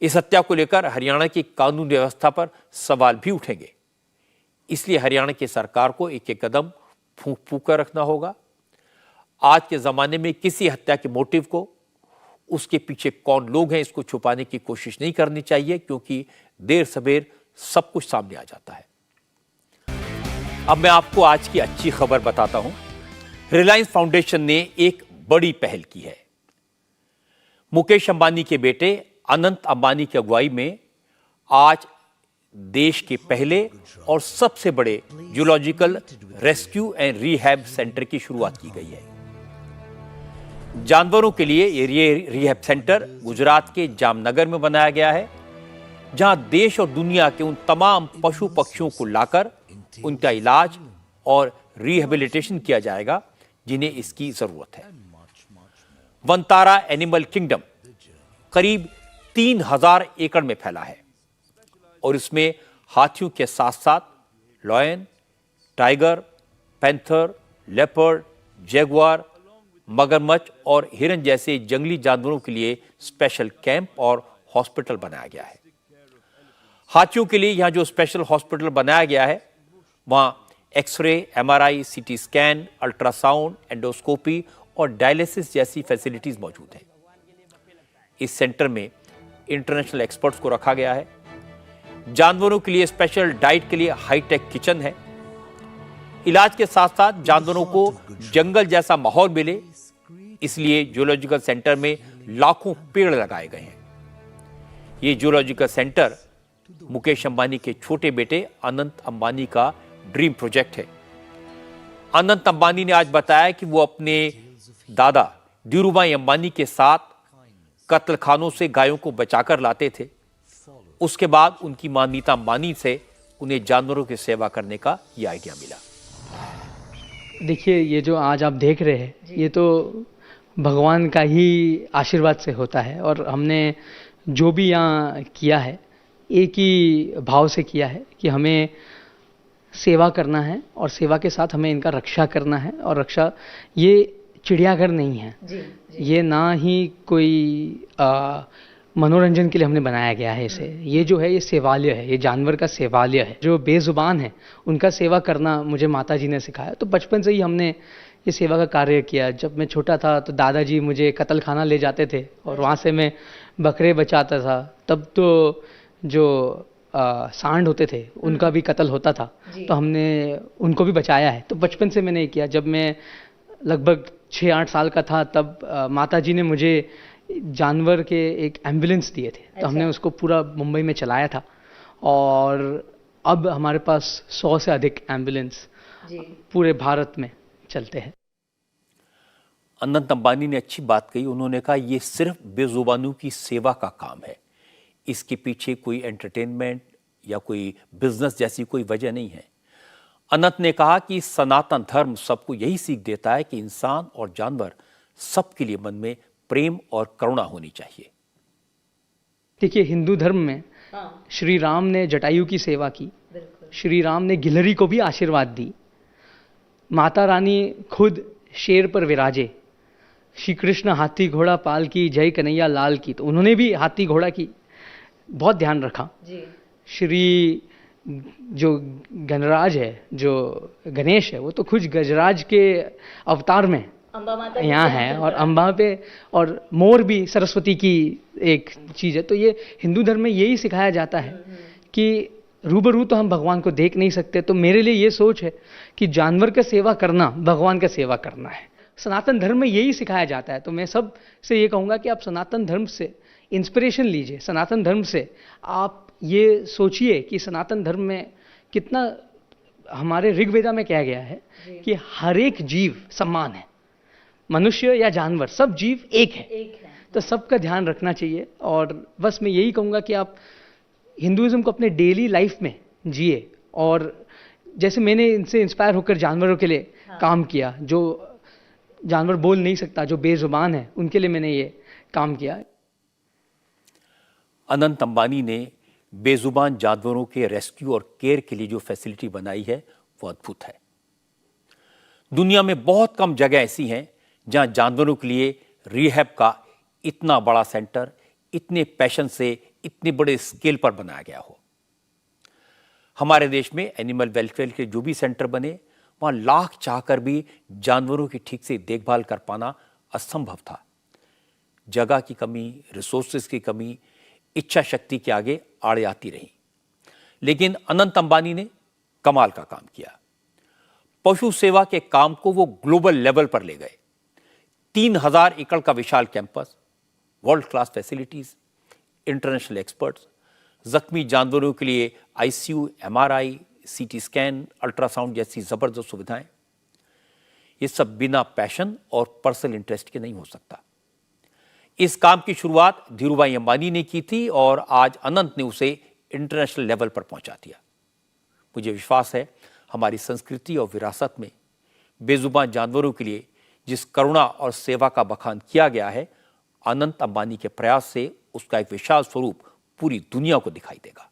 इस हत्या को लेकर हरियाणा की कानून व्यवस्था पर सवाल भी उठेंगे। इसलिए हरियाणा की सरकार को एक एक कदम फूंक फूंक कर रखना होगा। आज के जमाने में किसी हत्या के मोटिव को, उसके पीछे कौन लोग हैं, इसको छुपाने की कोशिश नहीं करनी चाहिए, क्योंकि देर सवेर सब कुछ सामने आ जाता है। अब मैं आपको आज की अच्छी खबर बताता हूं। रिलायंस फाउंडेशन ने एक बड़ी पहल की है। मुकेश अंबानी के बेटे अनंत अंबानी की अगुवाई में आज देश के पहले और सबसे बड़े zoological rescue and rehab centre की शुरुआत की गई है। जानवरों के लिए ये रिहैब सेंटर गुजरात के जामनगर में बनाया गया है, जहां देश और दुनिया के उन तमाम पशु पक्षियों को लाकर उनका इलाज और रिहेबिलिटेशन किया जाएगा जिन्हें इसकी जरूरत है। वनतारा एनिमल किंगडम करीब 3000 एकड़ में फैला है और इसमें हाथियों के साथ साथ lion, tiger, panther, leopard, Jaguar, मगरमच्छ और हिरन जैसे जंगली जानवरों के लिए स्पेशल कैंप और हॉस्पिटल बनाया गया है। हाथियों के लिए यहां जो स्पेशल हॉस्पिटल बनाया गया है वहां X ray, MRI, CT scan, ultrasound, endoscopy और डायलिसिस जैसी फैसिलिटीज मौजूद हैं। इस सेंटर में इंटरनेशनल एक्सपर्ट्स को रखा गया है। जानवरों के लिए स्पेशल डाइट के लिए हाईटेक किचन है। इलाज के साथ साथ जानवरों को जंगल जैसा माहौल मिले, इसलिए जूलॉजिकल सेंटर में लाखों पेड़ लगाए गए हैं। ये जूलॉजिकल सेंटर मुकेश अंबानी के छोटे बेटे अनंत अंबानी का ड्रीम प्रोजेक्ट है। अनंत अंबानी ने आज बताया कि वो अपने दादा धीरूभाई अंबानी के साथ कत्लखानों से गायों को बचाकर लाते थे। उसके बाद उनकी मां नीता अंबानी से उन्हें जानवरों की सेवा करने का यह आइडिया मिला। देखिए, ये जो आज आप देख रहे हैं ये तो भगवान का ही आशीर्वाद से होता है और हमने जो भी यहाँ किया है एक ही भाव से किया है कि हमें सेवा करना है और सेवा के साथ हमें इनका रक्षा करना है। और रक्षा, ये चिड़ियाघर नहीं है जी। ये ना ही कोई मनोरंजन के लिए हमने बनाया गया है इसे। ये जो है ये सेवालय है, ये जानवर का सेवालय है। जो बेजुबान है उनका सेवा करना मुझे माता जी ने सिखाया, तो बचपन से ही हमने ये सेवा का कार्य किया। जब मैं छोटा था तो दादाजी मुझे कत्लखाना ले जाते थे और वहाँ से मैं बकरे बचाता था। तब तो जो सांड होते थे उनका भी कत्ल होता था, तो हमने उनको भी बचाया है। तो बचपन से मैंने ये किया। जब मैं लगभग 6-8 साल का था तब माता जी ने मुझे जानवर के एक एम्बुलेंस दिए थे। तो हमने उसको पूरा मुंबई में चलाया था और अब हमारे पास 100 से अधिक एम्बुलेंस पूरे भारत में चलते हैं। अनंत अंबानी ने अच्छी बात कही। उन्होंने कहा ये सिर्फ बेजुबानों की सेवा का काम है, इसके पीछे कोई एंटरटेनमेंट या कोई बिजनेस जैसी कोई वजह नहीं है। अनंत ने कहा कि सनातन धर्म सबको यही सीख देता है कि इंसान और जानवर सबके लिए मन में प्रेम और करुणा होनी चाहिए। देखिए, हिंदू धर्म में श्री राम ने जटायु की सेवा की, श्री राम ने गिलहरी को भी आशीर्वाद दी, माता रानी खुद शेर पर विराजे, श्री कृष्ण हाथी घोड़ा पाल की, जय कन्हैया लाल की, तो उन्होंने भी हाथी घोड़ा की बहुत ध्यान रखा जी। श्री जो गणराज है, जो गणेश है, वो तो खुद गजराज के अवतार में यहाँ है और अम्बा पे, और मोर भी सरस्वती की एक चीज़ है। तो ये हिंदू धर्म में यही सिखाया जाता है कि रूबरू तो हम भगवान को देख नहीं सकते, तो मेरे लिए ये सोच है कि जानवर का सेवा करना भगवान का सेवा करना है। सनातन धर्म में यही सिखाया जाता है। तो मैं सब से ये कहूँगा कि आप सनातन धर्म से इंस्पिरेशन लीजिए। सनातन धर्म से आप ये सोचिए कि सनातन धर्म में कितना, हमारे ऋग्वेदा में कहा गया है कि हर एक जीव समान है, मनुष्य या जानवर, सब जीव एक है। तो सबका ध्यान रखना चाहिए। और बस मैं यही कहूँगा कि आप हिंदुइज्म को अपने डेली लाइफ में जिए। और जैसे मैंने इनसे इंस्पायर होकर जानवरों के लिए काम किया, जो जानवर बोल नहीं सकता, जो बेजुबान है, उनके लिए मैंने ये काम किया। अनंत अंबानी ने बेजुबान जानवरों के रेस्क्यू और केयर के लिए जो फैसिलिटी बनाई है वो अद्भुत है। दुनिया में बहुत कम जगह ऐसी हैं जहां जानवरों के लिए रिहैब का इतना बड़ा सेंटर इतने पैशन से, इतने बड़े स्केल पर बनाया गया हो। हमारे देश में एनिमल वेलफेयर के जो भी सेंटर बने, वहां लाख चाहकर भी जानवरों की ठीक से देखभाल कर पाना असंभव था। जगह की कमी, रिसोर्सेज की कमी, इच्छा शक्ति के आगे आड़े आती रही। लेकिन अनंत अंबानी ने कमाल का काम किया। पशु सेवा के काम को वो ग्लोबल लेवल पर ले गए। 3000 एकड़ का विशाल campus, world class facilities, international experts, जख्मी जानवरों के लिए ICU, MRI, CT scan, ultrasound जैसी जबरदस्त सुविधाएं। ये सब बिना पैशन और पर्सनल इंटरेस्ट के नहीं हो सकता। इस काम की शुरुआत धीरूभाई अंबानी ने की थी और आज अनंत ने उसे इंटरनेशनल लेवल पर पहुंचा दिया। मुझे विश्वास है हमारी संस्कृति और विरासत में बेजुबान जानवरों के लिए जिस करुणा और सेवा का बखान किया गया है, अनंत अंबानी के प्रयास से उसका एक विशाल स्वरूप पूरी दुनिया को दिखाई देगा।